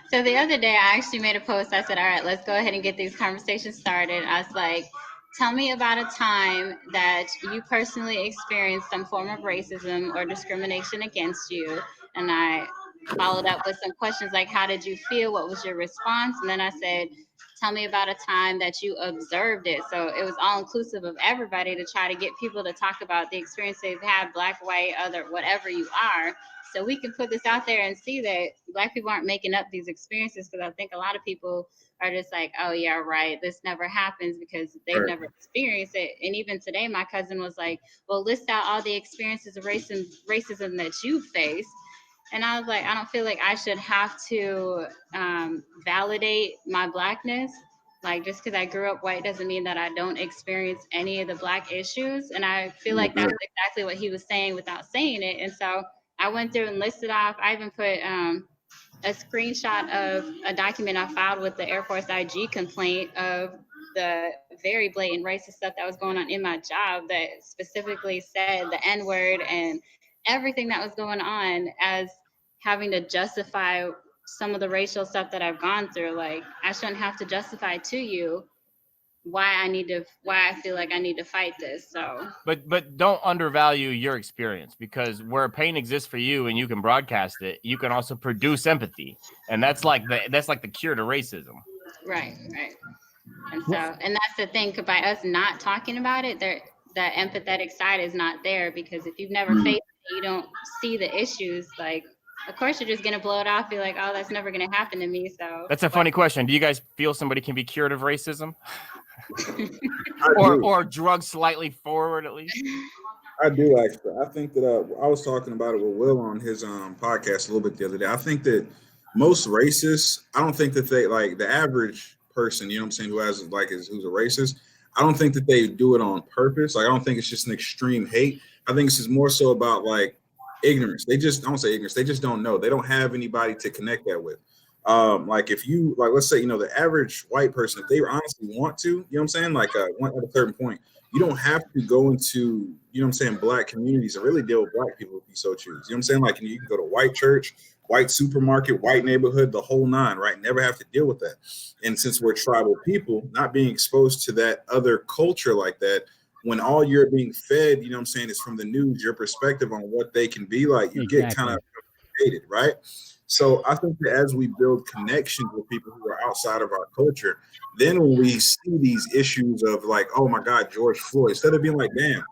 So the other day, I actually made a post. I said, all right, let's go ahead and get these conversations started. I was like, tell me about a time that you personally experienced some form of racism or discrimination against you. And I followed up with some questions like, how did you feel? What was your response? And then I said, tell me about a time that you observed it. So it was all inclusive of everybody to try to get people to talk about the experience they've had, black, white, other, whatever you are. So we can put this out there and see that black people aren't making up these experiences, because I think a lot of people are just like, oh yeah, right, this never happens because they've never experienced it. And even today, my cousin was like, well, list out all the experiences of racism that you faced. And I was like, I don't feel like I should have to validate my blackness. Like, just because I grew up white doesn't mean that I don't experience any of the black issues. And I feel like that's exactly what he was saying without saying it. And so I went through and listed off. I even put a screenshot of a document I filed with the Air Force IG complaint of the very blatant racist stuff that was going on in my job that specifically said the N-word and everything that was going on as having to justify some of the racial stuff that I've gone through. Like, I shouldn't have to justify to you why I feel like I need to fight this. So But don't undervalue your experience, because where pain exists for you and you can broadcast it, you can also produce empathy. And that's like the cure to racism. right. And so, and that's the thing, by us not talking about it, that empathetic side is not there, because if you've never faced it, you don't see the issues. Like, of course, you're just gonna blow it off, be like, oh, that's never gonna happen to me. So That's a funny question. Do you guys feel somebody can be cured of racism? I do. or drugged slightly forward at least? I do actually. I think that I was talking about it with Will on his podcast a little bit the other day. I think that most racists, I don't think that they, like the average person, you know what I'm saying, who's a racist, I don't think that they do it on purpose. Like, I don't think it's just an extreme hate. I think it's just more so about like ignorance. They just don't say ignorance. They just don't know. They don't have anybody to connect that with. Like if you like, let's say, the average white person, if they honestly want to, you know what I'm saying, like at a certain point, you don't have to go into, you know what I'm saying, black communities and really deal with black people if you so choose. You know what I'm saying? Like, you can go to white church, white supermarket, white neighborhood, the whole nine, right? Never have to deal with that. And since we're tribal people, not being exposed to that other culture like that, when all you're being fed, you know what I'm saying, is from the news, your perspective on what they can be like, you get kind of hated, right? So I think that as we build connections with people who are outside of our culture, then when we see these issues of like, oh my God, George Floyd, instead of being like, damn,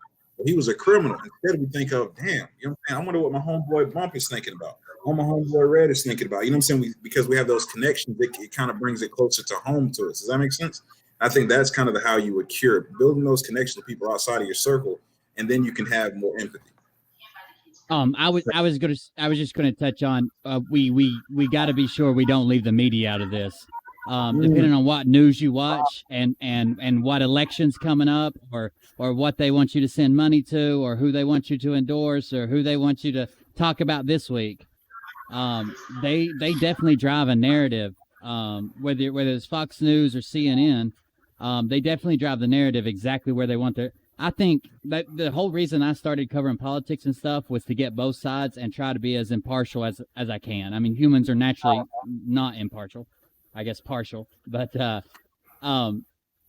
he was a criminal, instead we think of, damn, you know what I'm saying, I wonder what my homeboy Bump is thinking about, what my homeboy Red is thinking about, you know what I'm saying? Because we have those connections, it kind of brings it closer to home to us. Does that make sense? I think that's kind of how you would cure it, building those connections with people outside of your circle, and then you can have more empathy. I was just gonna touch on we got to be sure we don't leave the media out of this. Depending on what news you watch and what elections coming up, or what they want you to send money to, or who they want you to endorse, or who they want you to talk about this week, they definitely drive a narrative. Whether it's Fox News or CNN, they definitely drive the narrative exactly where they want their. I think that the whole reason I started covering politics and stuff was to get both sides and try to be as impartial as I can. I mean, humans are naturally not impartial, I guess partial, but I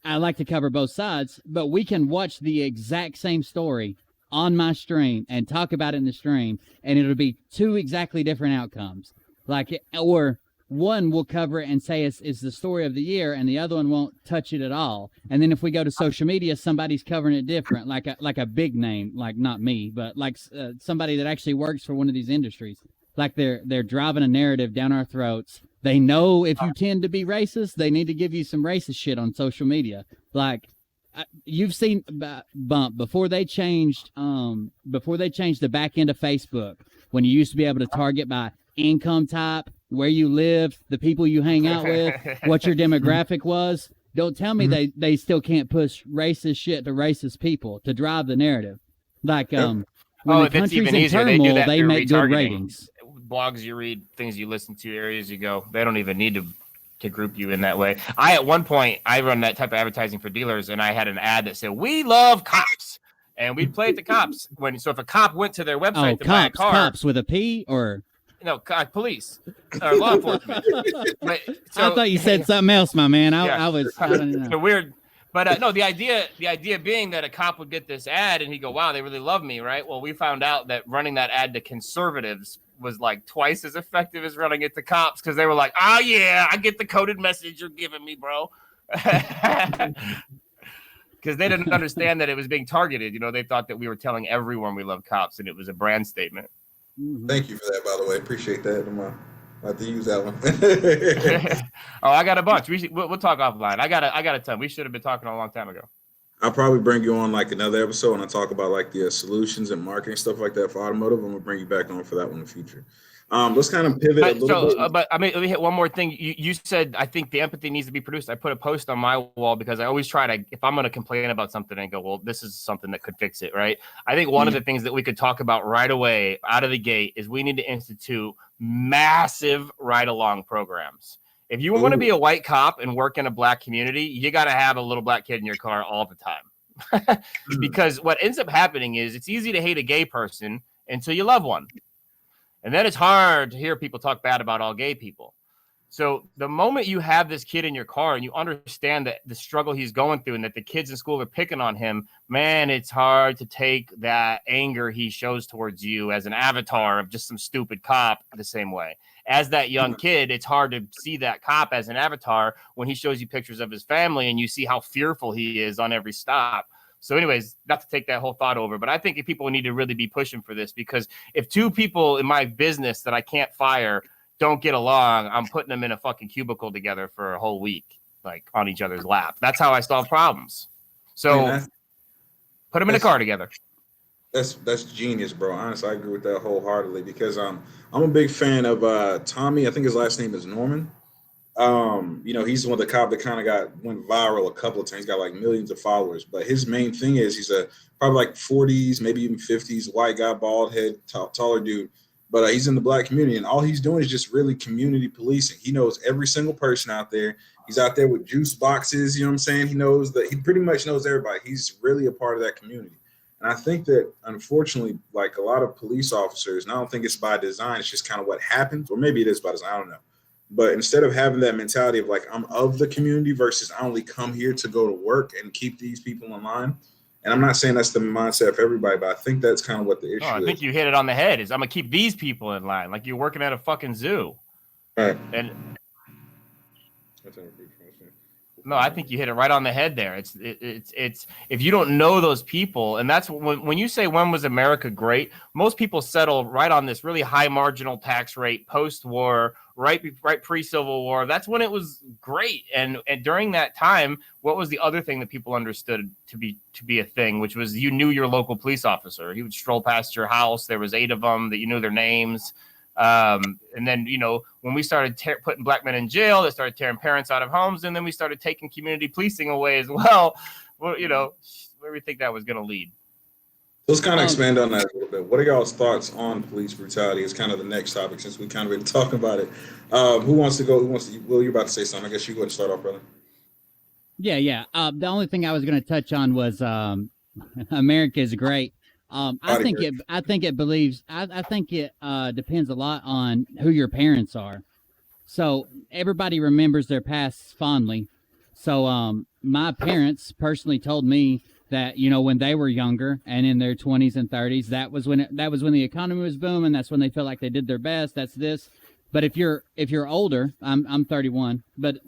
like to cover both sides. But we can watch the exact same story on my stream and talk about it in the stream, and it'll be two exactly different outcomes. Or one will cover it and say it's the story of the year, and the other one won't touch it at all. And then if we go to social media, somebody's covering it different, like a big name, like not me, but like somebody that actually works for one of these industries. Like they're driving a narrative down our throats. They know if you tend to be racist, they need to give you some racist shit on social media. Like you've seen Bump before they changed the back end of Facebook, when you used to be able to target by income type, where you live, the people you hang out with, what your demographic was. Don't tell me they still can't push racist shit to racist people to drive the narrative. Like when the country's in turmoil, they make good ratings. Blogs you read, things you listen to, areas you go, they don't even need to group you in that way. At one point, I run that type of advertising for dealers, and I had an ad that said, "We love cops," and we'd play it to cops. So if a cop went to their website to buy a car, cops with a P or. No, police or law enforcement. But, I thought you said something else, my man. I don't know. So weird. But no, the idea being that a cop would get this ad and he'd go, "Wow, they really love me," right? Well, we found out that running that ad to conservatives was like twice as effective as running it to cops, because they were like, "Oh yeah, I get the coded message you're giving me, bro." Because they didn't understand that it was being targeted. They thought that we were telling everyone we love cops, and it was a brand statement. Thank you for that, by the way. Appreciate that. I'm about to use that one. Oh, I got a bunch. We'll talk offline. I got a ton. We should have been talking a long time ago. I'll probably bring you on like another episode and I talk about like the solutions and marketing stuff like that for automotive. I'm gonna bring you back on for that one in the future. Let's kind of pivot a little bit. But I mean, let me hit one more thing. You said, I think the empathy needs to be produced. I put a post on my wall because I always try to, if I'm going to complain about something and go, well, this is something that could fix it, right? I think one of the things that we could talk about right away out of the gate is we need to institute massive ride-along programs. If you want to be a white cop and work in a black community, you got to have a little black kid in your car all the time. Because what ends up happening is it's easy to hate a gay person until you love one. And then it's hard to hear people talk bad about all gay people. So the moment you have this kid in your car and you understand that the struggle he's going through and that the kids in school are picking on him, man, it's hard to take that anger he shows towards you as an avatar of just some stupid cop the same way. As that young kid, it's hard to see that cop as an avatar when he shows you pictures of his family and you see how fearful he is on every stop. So anyways, not to take that whole thought over, but I think people need to really be pushing for this, because if two people in my business that I can't fire don't get along, I'm putting them in a fucking cubicle together for a whole week, like on each other's lap. That's how I solve problems. So put them in a car together. That's genius, bro. Honestly, I agree with that wholeheartedly, because I'm a big fan of Tommy. I think his last name is Norman. You know, he's one of the cop that kind of went viral a couple of times. He's got like millions of followers, but his main thing is he's a probably like 40s, maybe even 50s, white guy, bald head, taller dude. But he's in the black community, and all he's doing is just really community policing. He knows every single person out there. He's out there with juice boxes. You know what I'm saying? He pretty much knows everybody. He's really a part of that community. And I think that, unfortunately, like a lot of police officers, and I don't think it's by design, it's just kind of what happens, or maybe it is by design, I don't know. But instead of having that mentality of like, I'm of the community versus I only come here to go to work and keep these people in line. And I'm not saying that's the mindset for everybody, but I think that's kind of what the issue is. I think you hit it on the head. I'm going to keep these people in line, like you're working at a fucking zoo. Right. And no, I think you hit it right on the head there. It's if you don't know those people, and that's when you say, when was America great? Most people settle right on this really high marginal tax rate post-war, right pre-Civil War. That's when it was great. And during that time, what was the other thing that people understood to be a thing, which was you knew your local police officer. He would stroll past your house. There was 8 of them that you knew their names. And then, you know, when we started putting black men in jail, they started tearing parents out of homes, and then we started taking community policing away as well. Well, you know, where do we think that was going to lead? Let's kind of expand on that a little bit. What are y'all's thoughts on police brutality? It's kind of the next topic, since we kind of been talking about it. Who wants to go? Will, you're about to say something. I guess you go ahead and start off, brother. Yeah. The only thing I was going to touch on was America is great. I think it depends a lot on who your parents are. So everybody remembers their past fondly. So my parents personally told me that, you know, when they were younger and in their 20s and 30s, that was when the economy was booming. That's when they felt like they did their best. That's this. But if you're older, I'm 31, but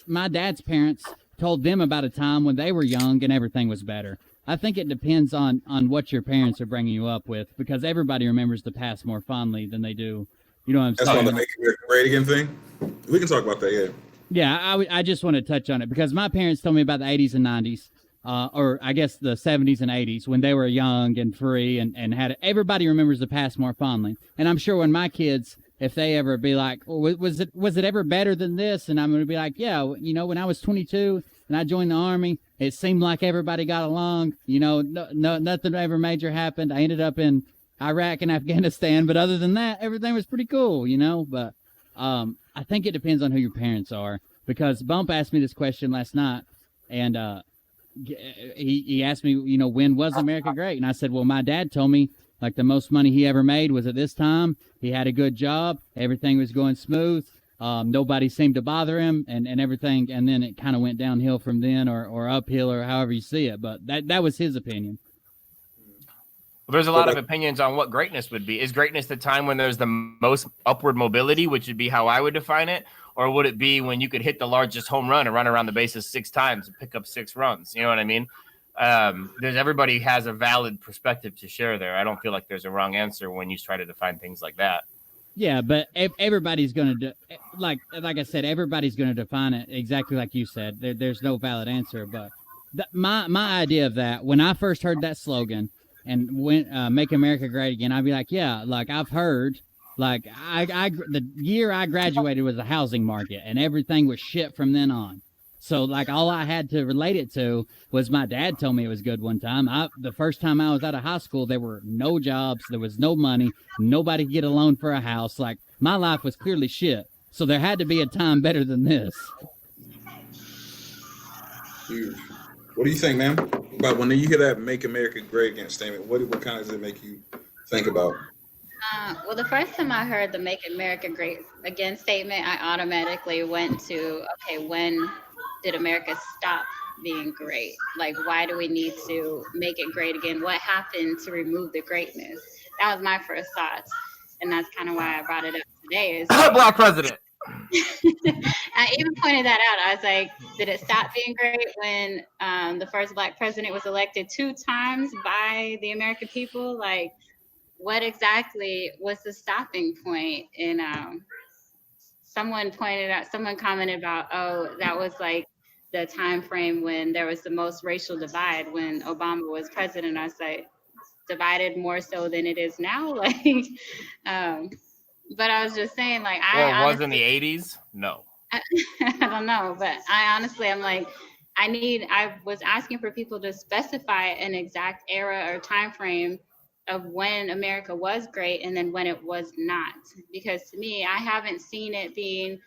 my dad's parents told them about a time when they were young and everything was better. I think it depends on what your parents are bringing you up with, because everybody remembers the past more fondly than they do. You know what I'm saying? That's on the Make America Great Again thing. We can talk about that, yeah. Yeah, I just want to touch on it because my parents told me about the 80s and 90s, or I guess the 70s and 80s, when they were young and free and had everybody remembers the past more fondly. And I'm sure when my kids, if they ever be like, oh, was it ever better than this? And I'm going to be like, yeah, you know, when I was 22 and I joined the Army, it seemed like everybody got along. You know, no, nothing ever major happened. I ended up in Iraq and Afghanistan, but other than that, everything was pretty cool, you know. But I think it depends on who your parents are, because Bump asked me this question last night, and he asked me, you know, when was America great? And I said, well, my dad told me like the most money he ever made was at this time. He had a good job. Everything was going smooth. Nobody seemed to bother him and everything. And then it kind of went downhill from then, or uphill, or however you see it. But that was his opinion. Well, there's a lot of opinions on what greatness would be. Is greatness the time when there's the most upward mobility, which would be how I would define it? Or would it be when you could hit the largest home run and run around the bases 6 times and pick up 6 runs? You know what I mean? Everybody has a valid perspective to share there. I don't feel like there's a wrong answer when you try to define things like that. Yeah, but everybody's going to, like I said, everybody's going to define it exactly like you said. There's no valid answer. But my idea of that, when I first heard that slogan and went Make America Great Again, I'd be like, yeah, like I've heard, like the year I graduated was the housing market and everything was shit from then on. So, like, all I had to relate it to was my dad told me it was good one time. The first time I was out of high school, there were no jobs. There was no money. Nobody could get a loan for a house. Like, my life was clearly shit. So there had to be a time better than this. Huge. What do you think, man? But when you hear that Make America Great Again statement, what kind of does it make you think about? Well, the first time I heard the "Make America Great Again" statement, I automatically went to, okay, when did America stop being great? Like, why do we need to make it great again? What happened to remove the greatness? That was my first thoughts, and that's kind of why I brought it up today. Is like, Black president. I even pointed that out. I was like, did it stop being great when the first Black president was elected 2 times by the American people? Like, what exactly was the stopping point? And someone commented about, oh, that was like the time frame when there was the most racial divide when Obama was president. I was like, divided more so than it is now. Like, um, but I was just saying, like, Or I was in honestly, the 80s? No. I don't know, but I honestly, I'm like, I was asking for people to specify an exact era or time frame of when America was great and then when it was not. Because to me, I haven't seen it being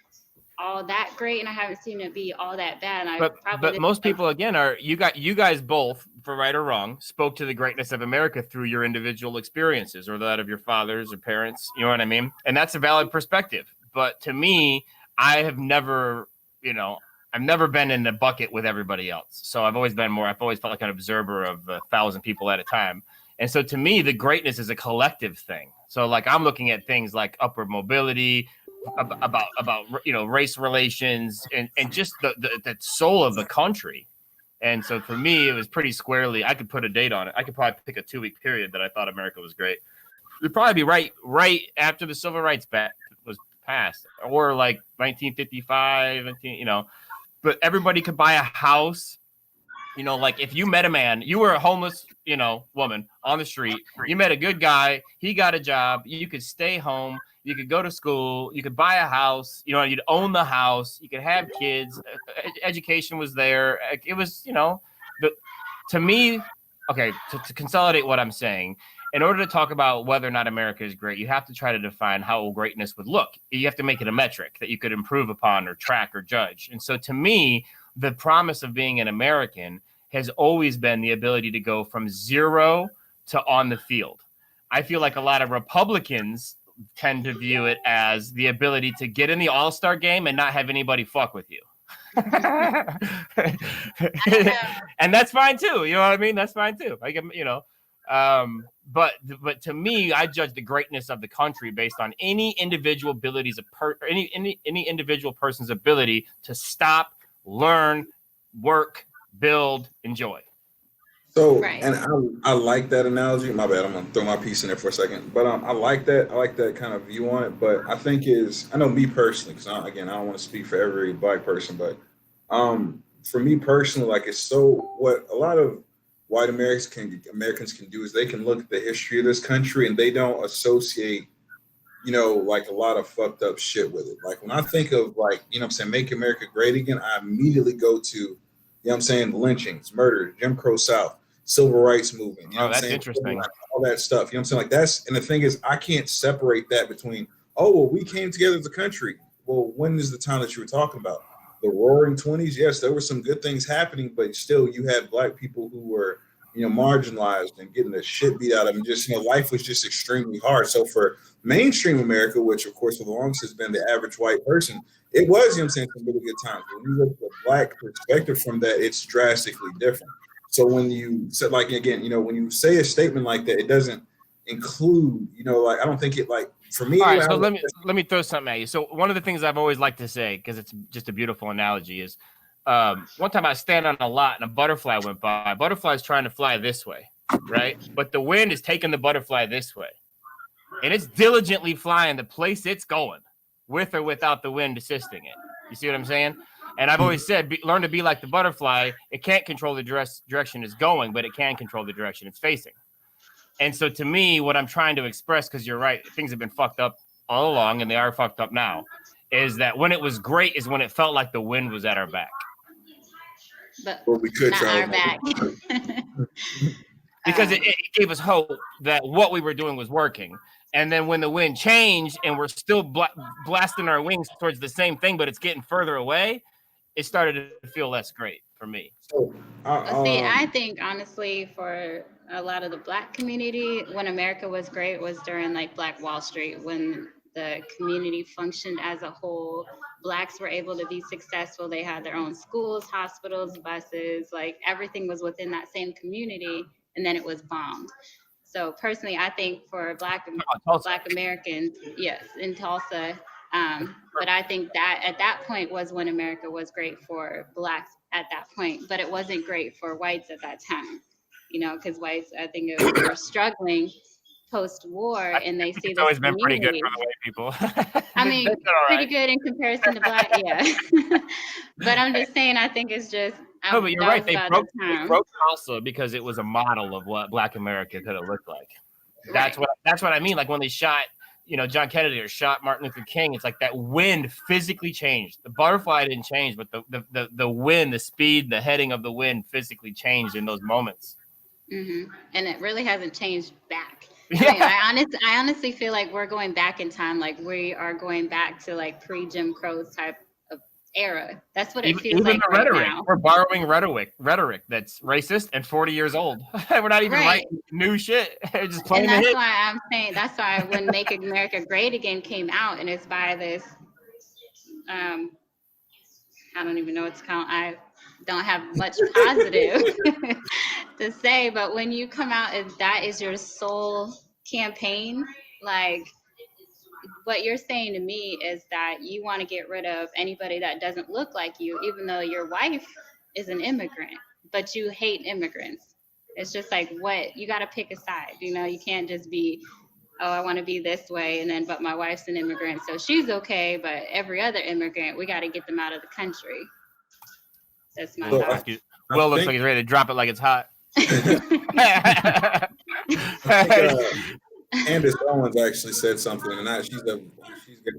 all that great and I haven't seen it be all that bad. And I But probably most like, people again are you guys both, for right or wrong, spoke to the greatness of America through your individual experiences or that of your fathers or parents. You know what I mean? And that's a valid perspective. But to me, I have never, I've never been in the bucket with everybody else. So I've always felt like an observer of 1,000 people at a time. And so to me, the greatness is a collective thing. So like I'm looking at things like upward mobility, about race relations and just the soul of the country. And so for me, it was pretty squarely. I could put a date on it. I could probably pick a 2-week period that I thought America was great. It'd probably be right after the Civil Rights Act was passed, or like 1955, But everybody could buy a house. Like if you met a man, you were a homeless, woman on the street. You met a good guy. He got a job. You could stay home. You could go to school. You could buy a house. You'd own the house. You could have kids. Education was there. It was, but to me, okay, to consolidate what I'm saying, in order to talk about whether or not America is great, you have to try to define how greatness would look. You have to make it a metric that you could improve upon or track or judge. And so to me, the promise of being an American has always been the ability to go from zero to on the field. I feel like a lot of Republicans tend to view it as the ability to get in the All-Star game and not have anybody fuck with you. And that's fine too. You know what I mean? That's fine too. But to me, I judge the greatness of the country based on any individual abilities of any individual person's ability to stop, learn, work, build, enjoy. So, right. and I like that analogy. My bad. I'm gonna throw my piece in there for a second. But I like that. I like that kind of view on it. But I think I know me personally, because again, I don't want to speak for every black person, but for me personally, like it's so what a lot of white Americans can do is they can look at the history of this country and they don't associate, like a lot of fucked up shit with it. Like when I think of like, what I'm saying, make America great again, I immediately go to, what I'm saying, lynchings, murder, Jim Crow South, civil rights movement, what I'm That's saying? interesting. All that stuff. I'm saying? Like and the thing is, I can't separate that between, oh, well, we came together as a country. Well, when is the time that you were talking about? The roaring 20s, yes, there were some good things happening, but still you had black people who were, marginalized and getting the shit beat out of them. Just, life was just extremely hard. So for mainstream America, which of course for the longest has been the average white person, it was, I'm saying, some really good times. But when you look at the black perspective from that, it's drastically different. So when you said, like, again, when you say a statement like that, it doesn't include, like, I don't think it, like, for me. All right, anyway, so let me throw something at you. So one of the things I've always liked to say, because it's just a beautiful analogy, is one time I was standing on a lot and a butterfly went by. A butterfly's trying to fly this way, right? But the wind is taking the butterfly this way. And it's diligently flying the place it's going, with or without the wind assisting it. You see what I'm saying? And I've always said, learn to be like the butterfly. It can't control the direction it's going, but it can control the direction it's facing. And so to me, what I'm trying to express, because you're right, things have been fucked up all along, and they are fucked up now, is that when it was great is when it felt like the wind was at our back. But we could not try our back. Because it gave us hope that what we were doing was working. And then when the wind changed and we're still blasting our wings towards the same thing, but it's getting further away, it started to feel less great. for me. So, See, um, I think honestly, for a lot of the Black community, when America was great was during like Black Wall Street, when the community functioned as a whole. Blacks were able to be successful. They had their own schools, hospitals, buses, like everything was within that same community, and then it was bombed. So personally, I think for Tulsa. Black Americans, yes, in Tulsa. But I think that at that point was when America was great for Blacks at that point, but it wasn't great for whites at that time, because whites, I think were struggling post-war, I and they think see it's this always been pretty good community. for the white people. I They've mean, been all pretty right. good in comparison to Black, yeah. But I'm just saying, I think it's just No, but you're that right. was about the They time, broke Tulsa because it was a model of what Black America could have looked like. right? That's what I mean. Like when they shot, John Kennedy or shot Martin Luther King, it's like that wind physically changed. The butterfly didn't change, but the wind, the speed, the heading of the wind physically changed in those moments. And it really hasn't changed back. Yeah. I mean, I honestly feel like we're going back in time. Like we are going back to like pre-Jim Crow's type of era. That's what it feels Even like the right rhetoric. now. We're borrowing rhetoric that's racist and 40 years old. We're not even Right. writing new shit. Just playing And the that's hit. why I'm saying, that's why when Make America Great Again came out, and it's by this, I don't even know what to count. I don't have much positive to say, but when you come out and that is your sole campaign, like what you're saying to me is that you want to get rid of anybody that doesn't look like you, even though your wife is an immigrant, but you hate immigrants. It's just like, what, you got to pick a side. You can't just be, oh, I want to be this way, and then but my wife's an immigrant, so she's okay, but every other immigrant, we got to get them out of the country. That's my So thought. Will looks think- like he's ready to drop it like it's hot. I think, Candace Owens actually said something, and she's good.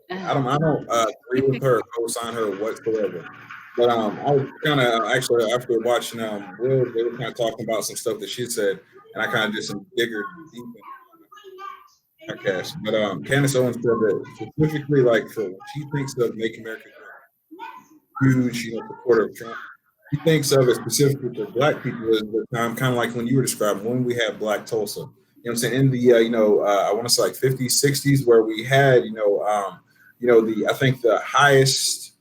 I don't agree with her, co-sign her whatsoever. But I was kind of actually after watching Will, they were kind of talking about some stuff that she said, and I kind of did some digger deep in podcast. But Candace Owens said that specifically, like for when she thinks of Make America Great, huge, supporter of Trump. She thinks of it specifically for Black people as the time, kind of like when you were describing when we had Black Tulsa. You know what I'm saying? In the I want to say like 50s, 60s, where we had I think the highest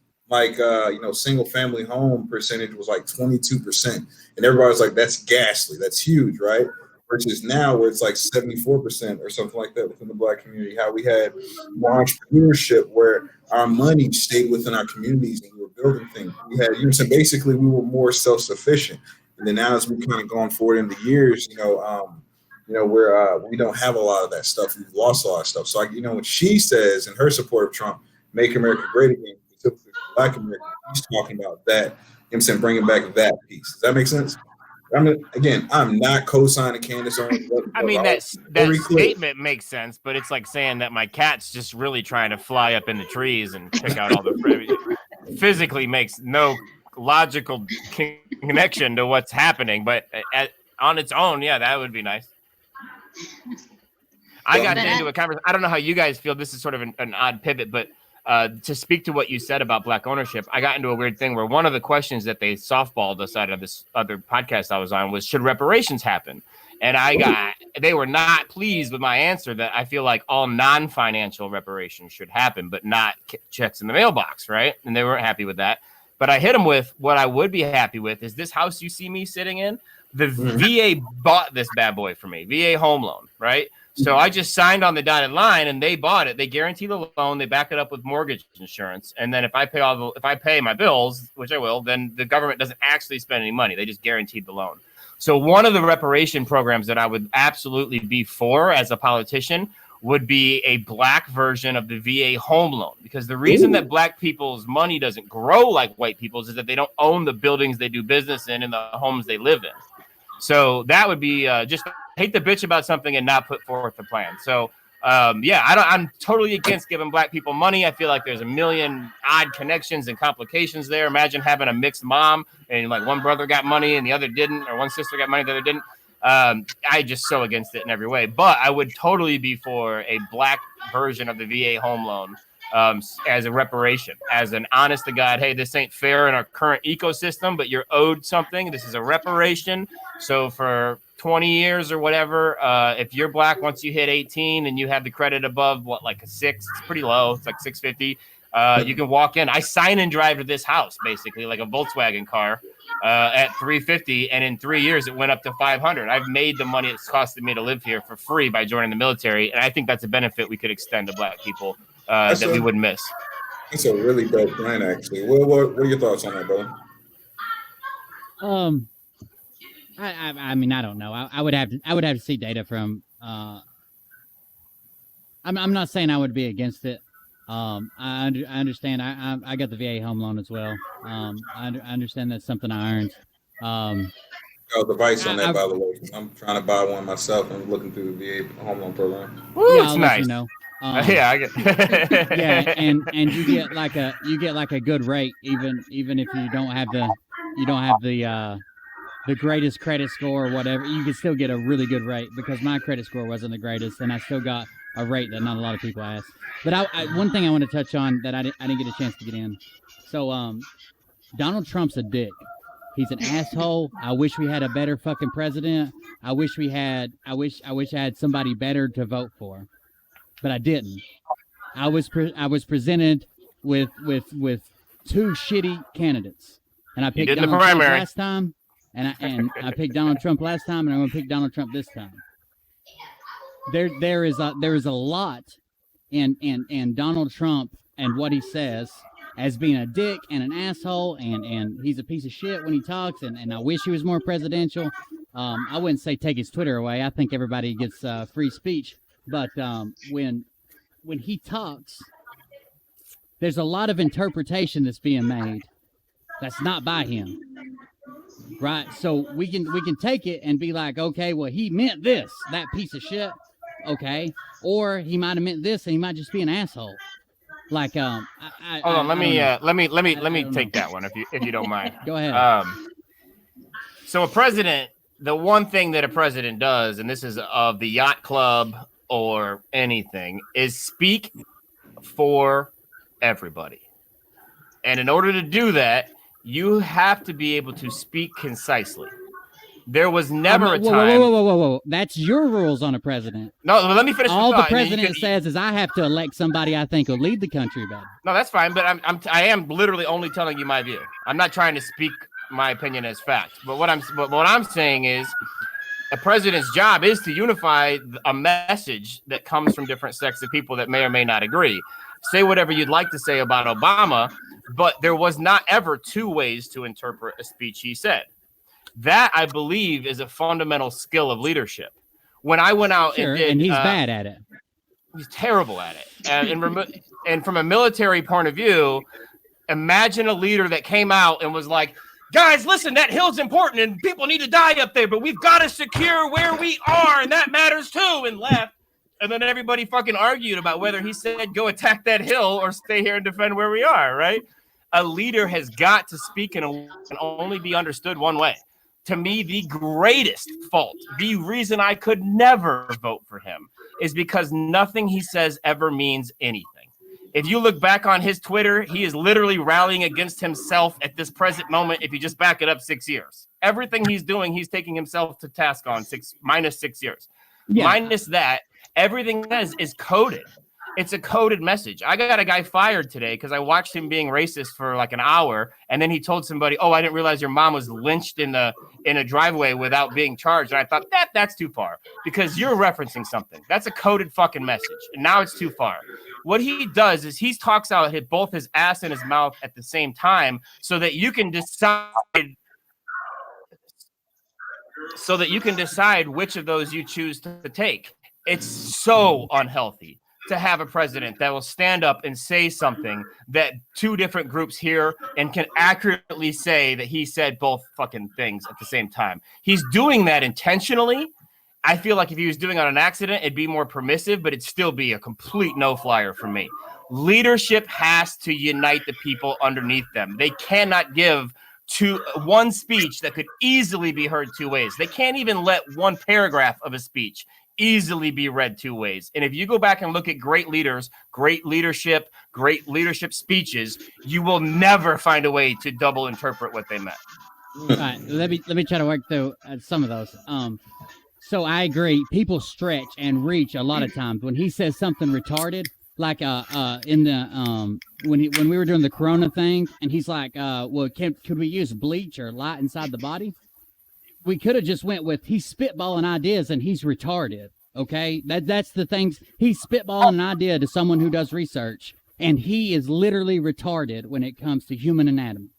single family home percentage was like 22%, and everybody's like, that's ghastly, that's huge, right? Versus now where it's like 74% or something like that within the Black community. How we had more entrepreneurship where our money stayed within our communities and we were building things. We had, basically we were more self-sufficient. And then now as we've kind of gone forward in the years, we don't have a lot of that stuff. We've lost a lot of stuff. So when she says in her support of Trump, make America great again, specifically for Black America, she's talking about that, bringing back that piece. Does that make sense? I'm not co-signing Candace Owens. I mean, that statement makes sense, but it's like saying that my cat's just really trying to fly up in the trees and pick out all the physically makes no logical connection to what's happening. But on its own, yeah, that would be nice. I got into a conversation. I don't know how you guys feel. This is sort of an odd pivot, but to speak to what you said about Black ownership, I got into a weird thing where one of the questions that they softballed us out of this other podcast I was on was, should reparations happen? And they were not pleased with my answer that I feel like all non-financial reparations should happen, but not checks in the mailbox, right? And they weren't happy with that. But I hit them with what I would be happy with is this house you see me sitting in. The VA bought this bad boy for me, VA home loan, right? So I just signed on the dotted line and they bought it. They guarantee the loan. They back it up with mortgage insurance. And then if I pay my bills, which I will, then the government doesn't actually spend any money. They just guaranteed the loan. So one of the reparation programs that I would absolutely be for as a politician would be a Black version of the VA home loan, because the reason that Black people's money doesn't grow like white people's is that they don't own the buildings they do business in and the homes they live in. So that would be just hate the bitch about something and not put forth a plan. So I'm totally against giving Black people money. I feel like there's a million odd connections and complications there. Imagine having a mixed mom and like one brother got money and the other didn't, or one sister got money, the other didn't. I just so against it in every way, but I would totally be for a Black version of the VA home loan as a reparation, as an honest to God, hey, this ain't fair in our current ecosystem, but you're owed something. This is a reparation. So for 20 years or whatever, if you're black, once you hit 18 and you have the credit above like a 6, it's pretty low. It's like 650. You can walk in. I sign and drive to this house, basically like a Volkswagen car at 350. And in 3 years, it went up to 500. I've made the money it's costed me to live here for free by joining the military. And I think that's a benefit we could extend to black people that we wouldn't miss. That's a really dope plan, actually. What are your thoughts on that, bro? I mean, I don't know. I would have to see data from. I'm not saying I would be against it. I understand. I got the VA home loan as well. I understand that's something I earned. The advice on that, by the way. I'm trying to buy one myself. I'm looking through the VA home loan program. Woo, yeah, it's I'll nice. let you know. Yeah, I get. Yeah, and you get like a good rate, even if you don't have the greatest credit score or whatever. You can still get a really good rate, because my credit score wasn't the greatest, and I still got a rate that not a lot of people ask. But one thing I want to touch on that I didn't get a chance to get in. So Donald Trump's a dick. He's an asshole. I wish we had a better fucking president. I wish I had somebody better to vote for, but I didn't. I was presented with two shitty candidates, and I picked Donald Trump last time, and I picked Donald Trump last time, and I'm going to pick Donald Trump this time. There is a lot in Donald Trump and what he says as being a dick and an asshole, and he's a piece of shit when he talks, and I wish he was more presidential. I wouldn't say take his Twitter away. I think everybody gets free speech, but when he talks, there's a lot of interpretation that's being made that's not by him, right? So we can take it and be like, okay, well, he meant this, that piece of shit, okay, or he might have meant this, and he might just be an asshole. Like, hold on, let me take that one if you don't mind. Go ahead. So a president, the one thing that a president does, and this is of the yacht club or anything, is speak for everybody. And in order to do that, you have to be able to speak concisely. There was never a time. Whoa. That's your rules on a president. No, let me finish. All the president says is I have to elect somebody I think will lead the country better. No, that's fine. But I am literally only telling you my view. I'm not trying to speak my opinion as fact. But what I'm saying is, a president's job is to unify a message that comes from different sects of people that may or may not agree. Say whatever you'd like to say about Obama, but there was not ever two ways to interpret a speech he said. That, I believe, is a fundamental skill of leadership. When I went out and he's bad at it. He's terrible at it. And from a military point of view, imagine a leader that came out and was like, guys, listen, that hill's important and people need to die up there, but we've got to secure where we are, and that matters too, and left. And then everybody fucking argued about whether he said go attack that hill or stay here and defend where we are, right? A leader has got to speak and only be understood one way. To me, the greatest fault, the reason I could never vote for him, is because nothing he says ever means anything. If you look back on his Twitter, he is literally rallying against himself at this present moment if you just back it up 6 years. Everything he's doing, he's taking himself to task on minus 6 years. Yeah. Minus that, everything is coded. It's a coded message. I got a guy fired today because I watched him being racist for like an hour, and then he told somebody, "Oh, I didn't realize your mom was lynched in a driveway without being charged." And I thought that's too far because you're referencing something. That's a coded fucking message, and now it's too far. What he does is he talks out both his ass and his mouth at the same time, so that you can decide which of those you choose to take. It's so unhealthy to have a president that will stand up and say something that two different groups hear and can accurately say that he said both fucking things at the same time. He's doing that intentionally. I feel like if he was doing it on an accident, it'd be more permissive, but it'd still be a complete no-flyer for me. Leadership has to unite the people underneath them. They cannot give one speech that could easily be heard two ways. They can't even let one paragraph of a speech easily be read two ways. And if you go back and look at great leaders, great leadership speeches, you will never find a way to double interpret what they meant. All right, let me try to work through some of those. So I agree. People stretch and reach a lot of times when he says something retarded, like in the when we were doing the Corona thing, and he's like, well, could we use bleach or light inside the body? We could have just went with he's spitballing ideas and he's retarded. Okay, that's the things he's spitballing an idea to someone who does research, and he is literally retarded when it comes to human anatomy.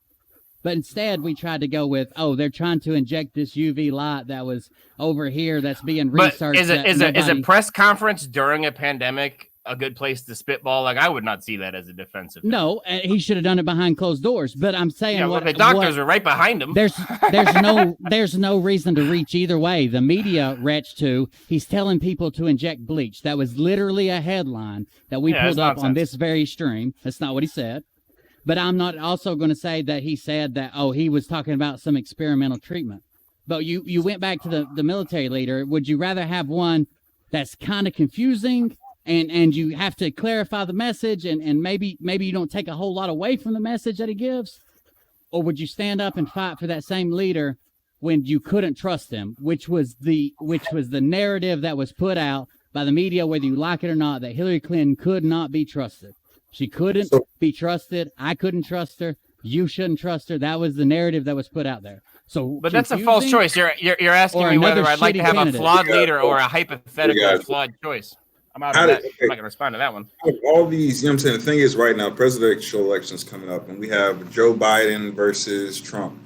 But instead, we tried to go with, they're trying to inject this UV light that was over here that's being researched. But is a press conference during a pandemic a good place to spitball? Like, I would not see that as a defensive. No, he should have done it behind closed doors. But I'm saying, the doctors are right behind him. There's no reason to reach either way. The media reached to. He's telling people to inject bleach. That was literally a headline that we pulled up on this very stream. That's not what he said. But I'm not also going to say that he said that, he was talking about some experimental treatment. But you went back to the military leader. Would you rather have one that's kind of confusing and you have to clarify the message and maybe you don't take a whole lot away from the message that he gives? Or would you stand up and fight for that same leader when you couldn't trust him, which was the narrative that was put out by the media, whether you like it or not, that Hillary Clinton could not be trusted. She couldn't be trusted. I couldn't trust her. You shouldn't trust her. That was the narrative that was put out there. So, but that's a false choice. You're asking me whether I'd like to have a flawed leader or a hypothetical flawed choice. I'm out of that. I'm not going to respond to that one. All these, what I'm saying? The thing is, right now, presidential elections coming up, and we have Joe Biden versus Trump.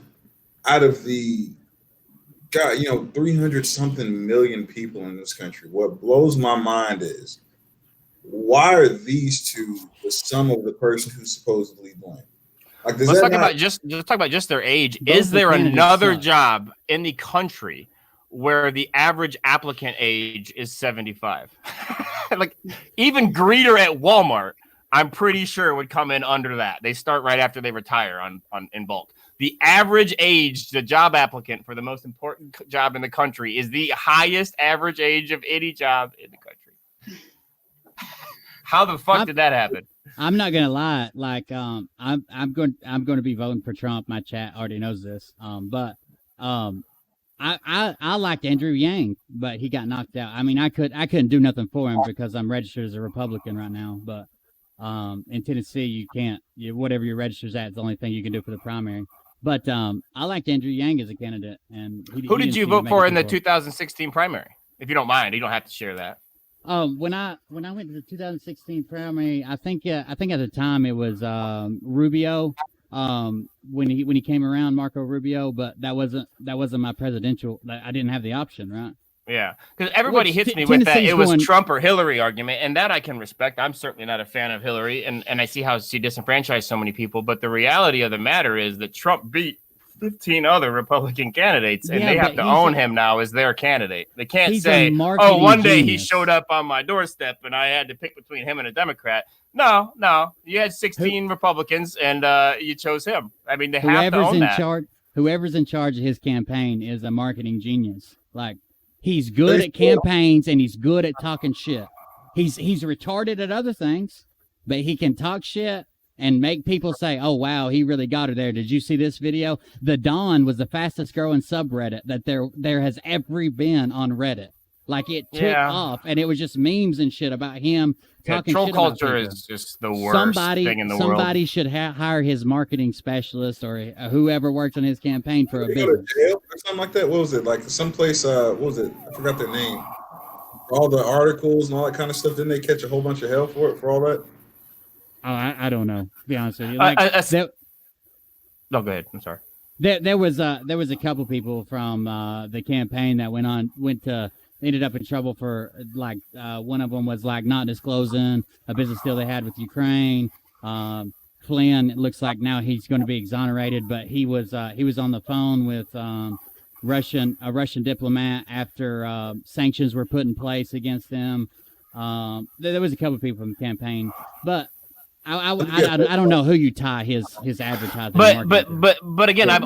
Out of the 300 something million people in this country, what blows my mind is, why are these two the sum of the person who's supposedly blamed? Like, let's talk about just their age. Is there another job in the country where the average applicant age is 75? Like, even greeter at Walmart, I'm pretty sure would come in under that. They start right after they retire in bulk. The average age, the job applicant for the most important job in the country, is the highest average age of any job in the country. How the fuck did that happen? I'm not gonna lie. Like, I'm going to be voting for Trump. My chat already knows this. But I liked Andrew Yang, but he got knocked out. I mean, I couldn't do nothing for him because I'm registered as a Republican right now. But in Tennessee, you can't. Whatever your register's at is the only thing you can do for the primary. But I liked Andrew Yang as a candidate. And who did you vote for in the 2016 primary? If you don't mind, you don't have to share that. When I went to the 2016 primary, I think at the time it was Rubio. When he came around, Marco Rubio, but that wasn't my presidential. I didn't have the option, right? Yeah, because everybody hits me with that. It was Trump or Hillary argument, and that I can respect. I'm certainly not a fan of Hillary, and I see how she disenfranchised so many people. But the reality of the matter is that Trump beat 15 other Republican candidates, and they have to own him now as their candidate. They can't say, "Oh, one day he showed up on my doorstep, and I had to pick between him and a Democrat." No, you had 16 Republicans, and you chose him. I mean, they have to own that. Whoever's in charge of his campaign is a marketing genius. Like, he's good at campaigns, and he's good at talking shit. He's retarded at other things, but he can talk shit and make people say, "Oh, wow, he really got her there. Did you see this video?" The Dawn was the fastest growing subreddit that there has ever been on Reddit. Like, it took off, and it was just memes and shit about him talking troll shit culture about is just the worst thing in the world. Somebody should hire his marketing specialist or whoever works on his campaign for a business. Go to jail or something like that? What was it? Like someplace, what was it? I forgot their name. All the articles and all that kind of stuff. Didn't they catch a whole bunch of hell for all that? Oh, I don't know. To be honest with you. No, go ahead. I'm sorry. There was a couple people from the campaign that ended up in trouble for, like, one of them was like not disclosing a business deal they had with Ukraine. Flynn, it looks like now he's going to be exonerated, but he was on the phone with a Russian diplomat after sanctions were put in place against them. There was a couple people from the campaign, but I don't know who you tie his advertising. But again, let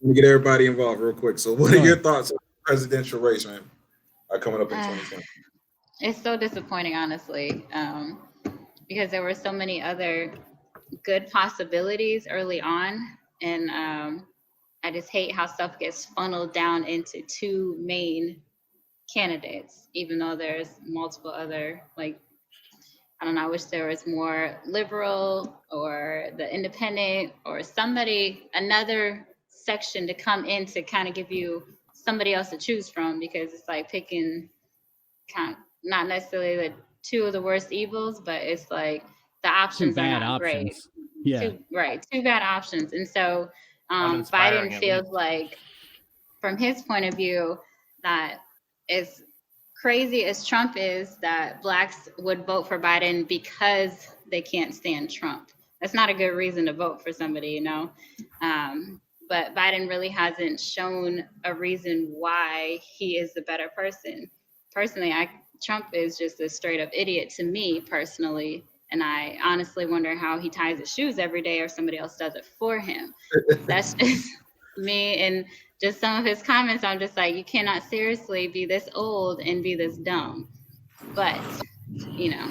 me get everybody involved real quick. So, what are your thoughts on the presidential race, man? coming up in 2020? It's so disappointing, honestly, because there were so many other good possibilities early on, and I just hate how stuff gets funneled down into two main candidates, even though there's multiple other, like, I don't know, I wish there was more liberal or the independent or somebody, another section to come in to kind of give you somebody else to choose from, because it's like picking kind of, not necessarily the two of the worst evils, but it's like the Two options are bad not great. options. Yeah. Two bad options. And so Uninspiring, Biden at feels least. like, from his point of view, that as crazy as Trump is, that blacks would vote for Biden because they can't stand Trump. That's not a good reason to vote for somebody, you know. But Biden really hasn't shown a reason why he is the better person. Personally, Trump is just a straight up idiot to me personally. And I honestly wonder how he ties his shoes every day, or somebody else does it for him. That's just me. And just some of his comments, I'm just like, you cannot seriously be this old and be this dumb. But, you know,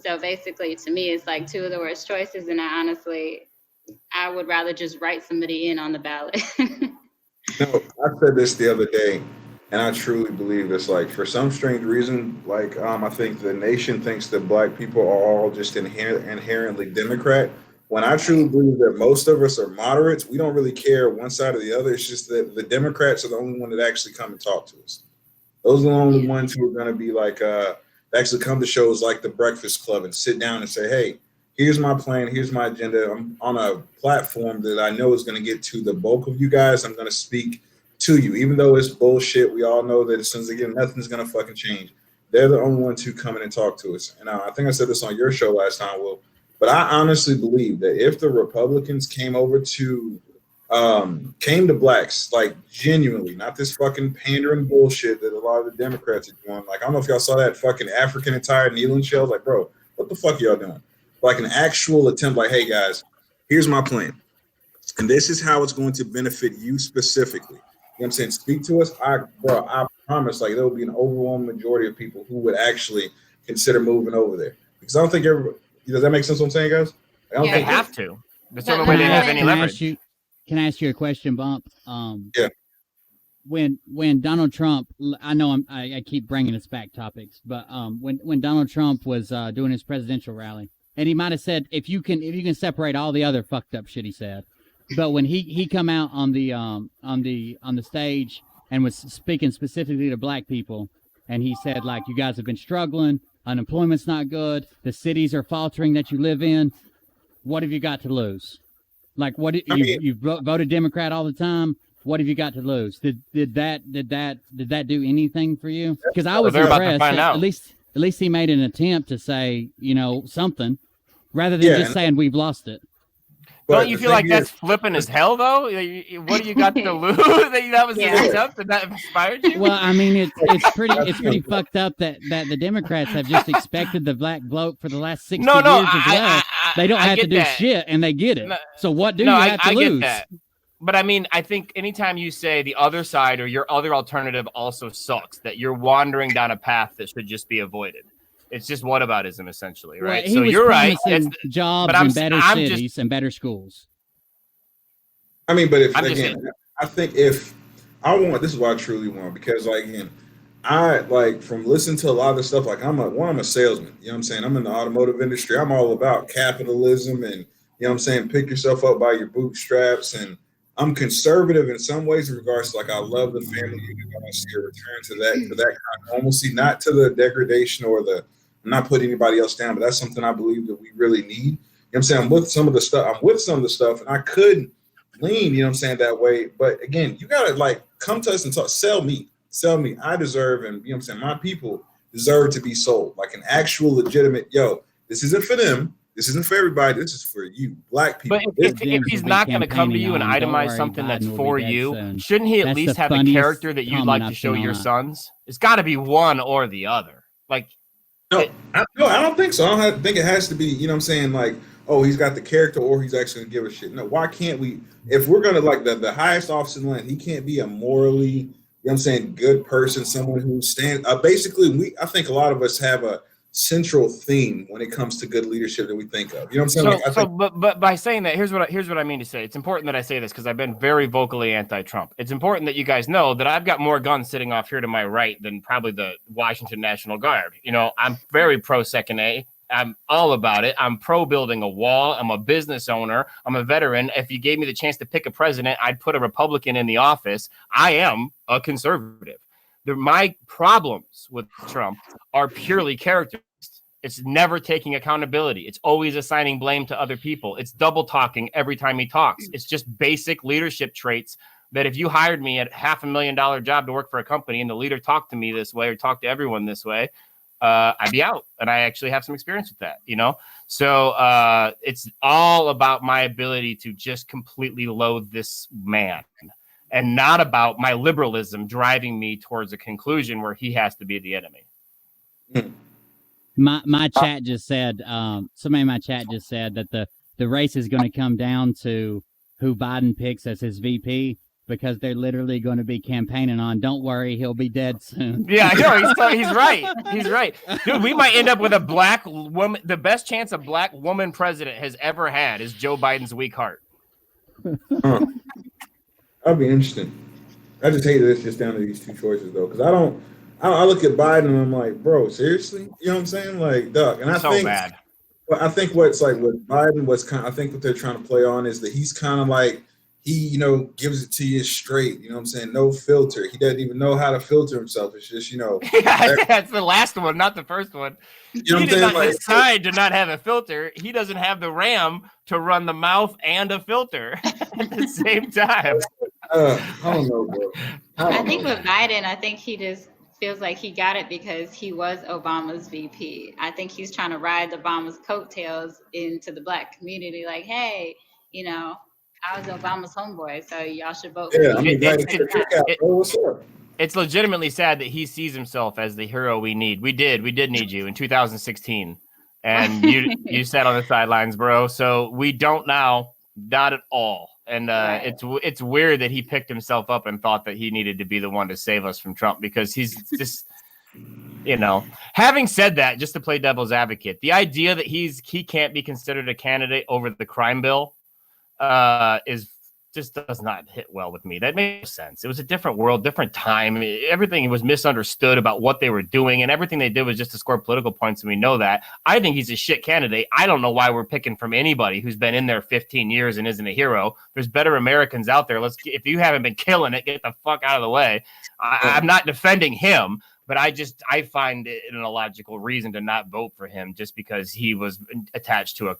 so basically to me, it's like two of the worst choices. And I would rather just write somebody in on the ballot. No, I said this the other day, and I truly believe this. Like, for some strange reason, like, I think the nation thinks that black people are all just inherently Democrat. When I truly believe that most of us are moderates, we don't really care one side or the other. It's just that the Democrats are the only one that actually come and talk to us. Those are the only ones who are going to be like, actually come to shows like the Breakfast Club and sit down and say, hey, here's my plan, here's my agenda. I'm on a platform that I know is going to get to the bulk of you guys. I'm going to speak to you, even though it's bullshit. We all know that as soon as they get, nothing's going to fucking change. They're the only ones who come in and talk to us. And I think I said this on your show last time, Will, but I honestly believe that if the Republicans came to blacks, like genuinely, not this fucking pandering bullshit that a lot of the Democrats are doing. Like, I don't know if y'all saw that fucking African attire kneeling shells. Like, bro, what the fuck y'all doing? Like an actual attempt, like, hey guys, here's my plan. And this is how it's going to benefit you specifically. You know what I'm saying? Speak to us. I promise, like, there will be an overwhelming majority of people who would actually consider moving over there. Because I don't think everybody, does that make sense what I'm saying, guys? I don't Yeah, They think have to. That's the But only way they let me have ask- any Can I leverage. ask you? Can I ask you a question, Bump? Yeah. When Donald Trump, I know I keep bringing us back topics, but when Donald Trump was doing his presidential rally, and he might have said, if you can separate all the other fucked up shit he said, but when he come out on the stage and was speaking specifically to black people, and he said, like, you guys have been struggling, unemployment's not good, the cities are faltering that you live in, what have you got to lose? Like, what you've voted Democrat all the time. What have you got to lose? Did that do anything for you? Because I was they're about to impressed. find out. At least he made an attempt to say, something, rather than just saying we've lost it. Don't you feel like that's flipping as hell, though? What do you got to lose? That was his attempt, and that inspired you? Well, I mean, it's pretty fucked up that the Democrats have just expected the black bloke for the last 60 years as well. They don't have to do shit, and they get it. So what do you have to lose? Get that. But I mean, I think anytime you say the other side or your other alternative also sucks, that you're wandering down a path that should just be avoided. It's just whataboutism, essentially, right? Well, so you're right. Jobs in better cities and better schools. I mean, but I think if I want, this is what I truly want, because, like, again, I like, from listening to a lot of the stuff, like, I'm a salesman, you know what I'm saying? I'm in the automotive industry. I'm all about capitalism and, you know what I'm saying, pick yourself up by your bootstraps. And I'm conservative in some ways in regards to, like, I love the family unit. I want to see a return to that kind of normalcy, not to the degradation or I'm not putting anybody else down, but that's something I believe that we really need. You know what I'm saying? I'm with some of the stuff, and I could lean, you know what I'm saying, that way. But again, you gotta, like, come to us and talk, sell me. I deserve, and, you know what I'm saying, my people deserve to be sold. Like an actual legitimate, this isn't for them. This isn't for everybody. This is for you, black people. But if he's not going to come to you and itemize something that's for you, shouldn't he at least have a character that you'd like to show your sons? It's got to be one or the other. Like, I don't think so. I don't think it has to be, you know what I'm saying, like, oh, he's got the character or he's actually going to give a shit. No, why can't we, if we're going to, like, the highest office in the land, he can't be a morally, you know know what I'm saying, good person, someone who stands. Basically, I think a lot of us have a central theme when it comes to good leadership that we think of. You know what I'm saying? So, Like, I think, but by saying that, here's what I mean to say. It's important that I say this because I've been very vocally anti-Trump. It's important that you guys know that I've got more guns sitting off here to my right than probably the Washington National Guard. You know, I'm very pro Second A. I'm all about it. I'm pro building a wall. I'm a business owner. I'm a veteran. If you gave me the chance to pick a president, I'd put a Republican in the office. I am a conservative. My problems with Trump are purely character. It's never taking accountability. It's always assigning blame to other people. It's double talking every time he talks. It's just basic leadership traits that if you hired me at $500,000 job to work for a company and the leader talked to me this way or talked to everyone this way, I'd be out. And I actually have some experience with that, you know? So it's all about my ability to just completely loathe this man and not about my liberalism driving me towards a conclusion where he has to be the enemy. My chat just said, somebody in my chat just said that the race is going to come down to who Biden picks as his VP because they're literally going to be campaigning on, don't worry, he'll be dead soon. Yeah, I know. He's right. He's right. Dude, we might end up with a black woman. The best chance a black woman president has ever had is Joe Biden's weak heart. that'd be interesting. I just hate that it's just down to these two choices, though, because I look at Biden and I'm like, bro, seriously? You know what I'm saying? Like, duck. And I So think, bad. well, I think what's like with Biden, I think what they're trying to play on is that he's kind of like, he, you know, gives it to you straight. You know what I'm saying? No filter. He doesn't even know how to filter himself. It's just, you know. That's the last one, not the first one. You know He what I'm did saying? not Like, decide to not have a filter. He doesn't have the RAM to run the mouth and a filter at the same time. I don't know, bro. I think with Biden, I think he just feels like he got it because he was Obama's VP. I think he's trying to ride Obama's coattails into the black community. Like, hey, you know, I was Obama's homeboy, so y'all should vote for Yeah, me. I'm invited to the cookout, bro. What's up? It's legitimately sad that he sees himself as the hero we need. We did need you in 2016, and you sat on the sidelines, bro. So we don't now, not at all. And Right. it's weird that he picked himself up and thought that he needed to be the one to save us from Trump because he's just, you know. Having said that, just to play devil's advocate, the idea that he can't be considered a candidate over the crime bill just does not hit well with me. That makes sense. It was a different world, different time. Everything was misunderstood about what they were doing, and everything they did was just to score political points, and we know that. I think he's a shit candidate. I don't know why we're picking from anybody who's been in there 15 years and isn't a hero. There's better Americans out there. If you haven't been killing it, get the fuck out of the way. I'm not defending him, but I find it an illogical reason to not vote for him just because he was attached to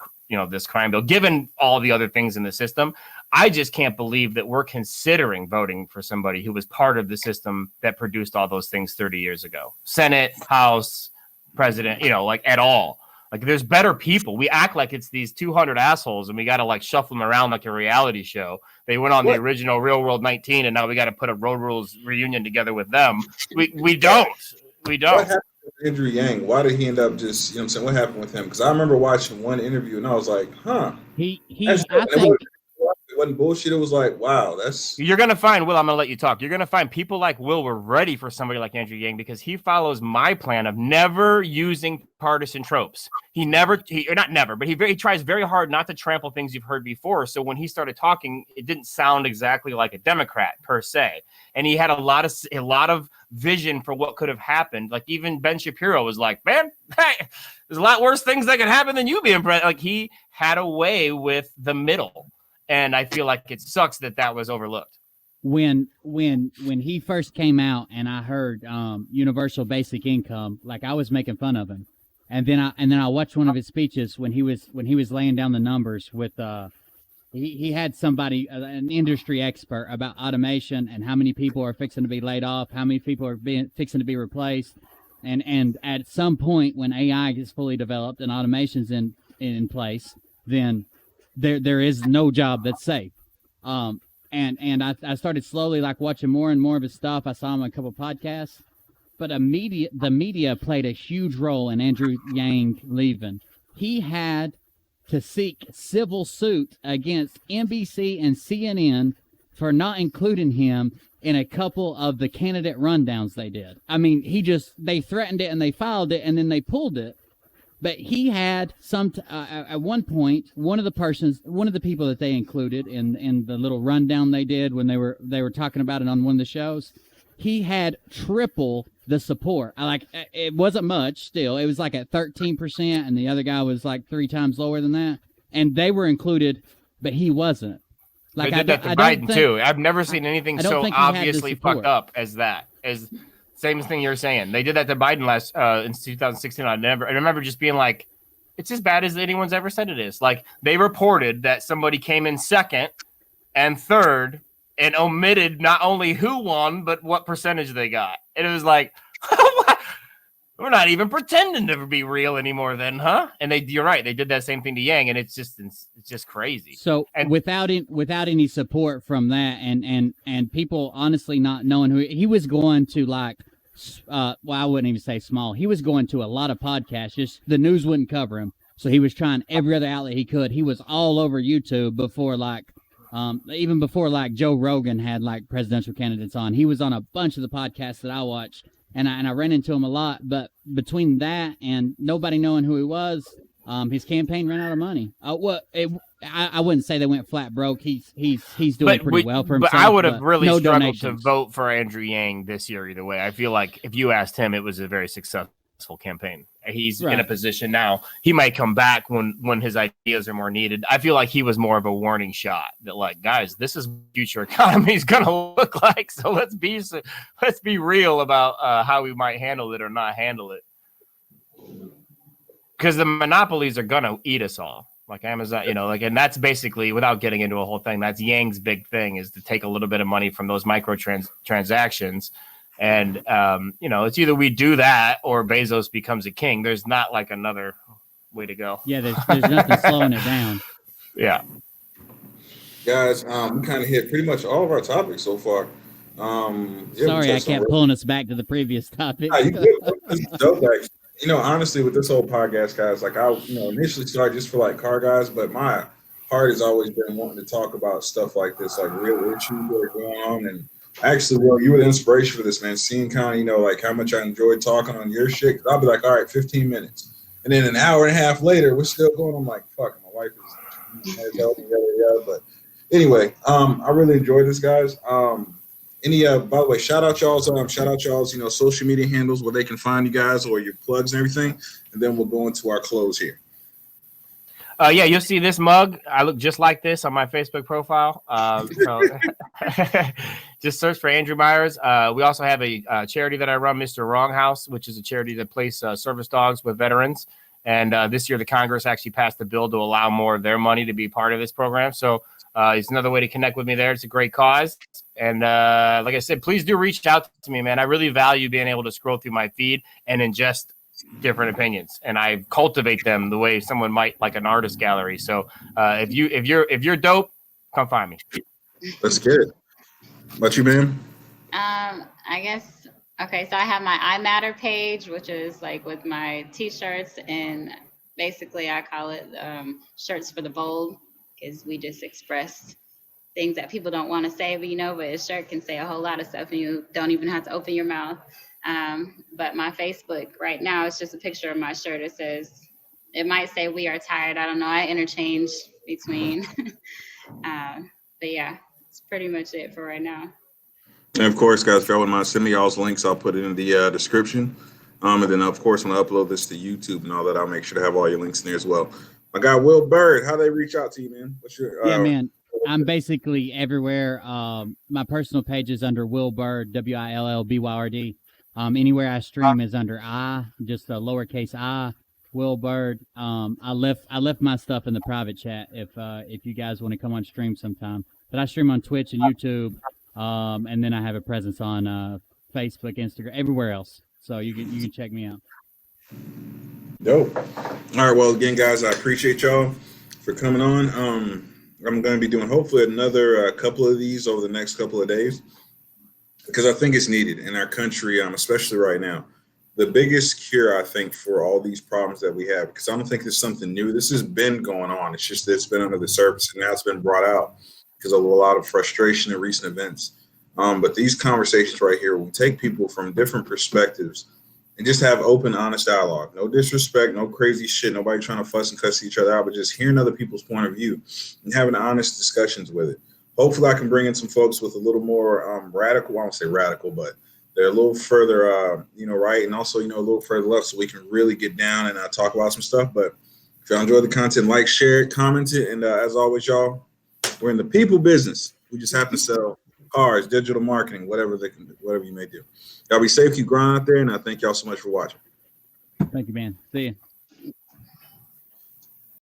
this crime bill. Given all the other things in the system, I just can't believe that we're considering voting for somebody who was part of the system that produced all those things 30 years ago. Senate, House, President, like at all. Like there's better people. We act like it's these 200 assholes and we got to like shuffle them around like a reality show. They went on the original Real World 19 and now we got to put a Road Rules reunion together with them. We don't. What happened with Andrew Yang? Why did he end up just, you know what I'm saying? What happened with him? Because I remember watching one interview and I was like, I think it wasn't bullshit. It was like, wow, you're going to find, Will, I'm going to let you talk. You're going to find people like Will were ready for somebody like Andrew Yang because he follows my plan of never using partisan tropes. He tries very hard not to trample things you've heard before. So when he started talking, it didn't sound exactly like a Democrat per se. And he had a lot of vision for what could have happened. Like even Ben Shapiro was like, man, hey, there's a lot worse things that could happen than you being president. Like he had a way with the middle. And I feel like it sucks that was overlooked. When he first came out and I heard universal basic income, like I was making fun of him. And then I watched one of his speeches when he was laying down the numbers with he had somebody, an industry expert about automation and how many people are fixing to be laid off, how many people are fixing to be replaced. And at some point when AI is fully developed and automation's in place, then there is no job that's safe. And I started slowly like watching more and more of his stuff. I saw him on a couple of podcasts, but the media played a huge role in Andrew Yang leaving. He had to seek civil suit against NBC and CNN for not including him in a couple of the candidate rundowns they did. I mean, they threatened it and they filed it and then they pulled it. But he had at one point, one of the people that they included in the little rundown they did when they were talking about it on one of the shows, he had triple the support. It wasn't much still. It was like at 13%, and the other guy was like 3 times lower than that. And they were included, but he wasn't. Like, they did that to Biden too. I've never seen anything so obviously fucked up as that. As same thing you're saying. They did that to Biden in 2016. I remember just being like, it's as bad as anyone's ever said it is. Like, they reported that somebody came in second and third and omitted not only who won, but what percentage they got. And it was like, we're not even pretending to be real anymore then, huh? And you're right. They did that same thing to Yang, and it's just crazy. So without any support from that and people honestly not knowing who he was going to, like, I wouldn't even say small. He was going to a lot of podcasts. Just the news wouldn't cover him. So he was trying every other outlet he could. He was all over YouTube before, like, even before, like, Joe Rogan had, like, presidential candidates on. He was on a bunch of the podcasts that I watched, and I ran into him a lot. But between that and nobody knowing who he was, his campaign ran out of money. I wouldn't say they went flat broke. He's doing pretty well for himself. But I would have really struggled donations. to vote for Andrew Yang this year either way. I feel like if you asked him, it was a very successful campaign. He's in a position now. He might come back when his ideas are more needed. I feel like he was more of a warning shot that, like, guys, this is what future economy is going to look like. So let's be real about how we might handle it or not handle it. Because the monopolies are going to eat us all. Like Amazon, and that's basically, without getting into a whole thing, that's Yang's big thing, is to take a little bit of money from those micro transactions. And, it's either we do that or Bezos becomes a king. There's not like another way to go. Yeah, there's nothing slowing it down. Yeah. Guys, we kind of hit pretty much all of our topics so far. Sorry, I kept pulling us back to the previous topic. This is dope, actually. Honestly, with this whole podcast, guys, like, I initially started just for, like, car guys, but my heart has always been wanting to talk about stuff like this, like real issues that are going on. And actually, Will, you were the inspiration for this, man. Seeing kind of, like, how much I enjoyed talking on your shit. 'Cause I'll be like, all right, 15 minutes. And then an hour and a half later, we're still going. I'm like, fuck, my wife is helping, yada. But anyway, I really enjoyed this, guys. By the way, shout out y'all's social media handles where they can find you guys, or your plugs and everything, and then we'll go into our close here. Yeah, you'll see this mug. I look just like this on my Facebook profile. So just search for Andrew Myers. We also have a charity that I run, Mr. Wrong House, which is a charity that places service dogs with veterans. And this year, the Congress actually passed a bill to allow more of their money to be part of this program. So it's another way to connect with me there. It's a great cause. And like I said, please do reach out to me, man. I really value being able to scroll through my feed and ingest different opinions, and I cultivate them the way someone might, like an artist gallery. So if you're dope, come find me. Let's get it. What you, man? I guess, okay, so I have my I Matter page, which is like with my t-shirts, and basically I call it shirts for the bold, because we just express things that people don't want to say, but a shirt can say a whole lot of stuff and you don't even have to open your mouth. But my Facebook right now, it's just a picture of my shirt. It might say "We are tired." I don't know. I interchange between. But yeah, it's pretty much it for right now. And of course, guys, if y'all wouldn't mind sending me y'all's links, I'll put it in the description. And then, of course, when I upload this to YouTube and all that, I'll make sure to have all your links in there as well. My guy, Will Bird, how they reach out to you, man? What's your man. I'm basically everywhere. My personal page is under Will Bird, WILLBYRD. Anywhere I stream is under just a lowercase I, Will Bird. I left my stuff in the private chat if you guys want to come on stream sometime. But I stream on Twitch and YouTube, and then I have a presence on Facebook, Instagram, everywhere else. So you can check me out. Dope. All right. Well, again, guys, I appreciate y'all for coming on. I'm going to be doing hopefully another couple of these over the next couple of days, because I think it's needed in our country, especially right now. The biggest cure, I think, for all these problems that we have, because I don't think it's something new. This has been going on. It's just that it's been under the surface, and now it's been brought out because of a lot of frustration and recent events. But these conversations right here, we take people from different perspectives and just have open, honest dialogue. No disrespect, no crazy shit, nobody trying to fuss and cuss each other out, but just hearing other people's point of view and having honest discussions with it. Hopefully I can bring in some folks with a little more radical, I won't say radical, but they're a little further, right, and also, a little further left, so we can really get down and talk about some stuff. But if y'all enjoy the content, like, share it, comment it, and as always, y'all, we're in the people business. We just have to sell cars, digital marketing, whatever you may do. Y'all be safe, keep grinding out there, and I thank y'all so much for watching. Thank you, man. See you.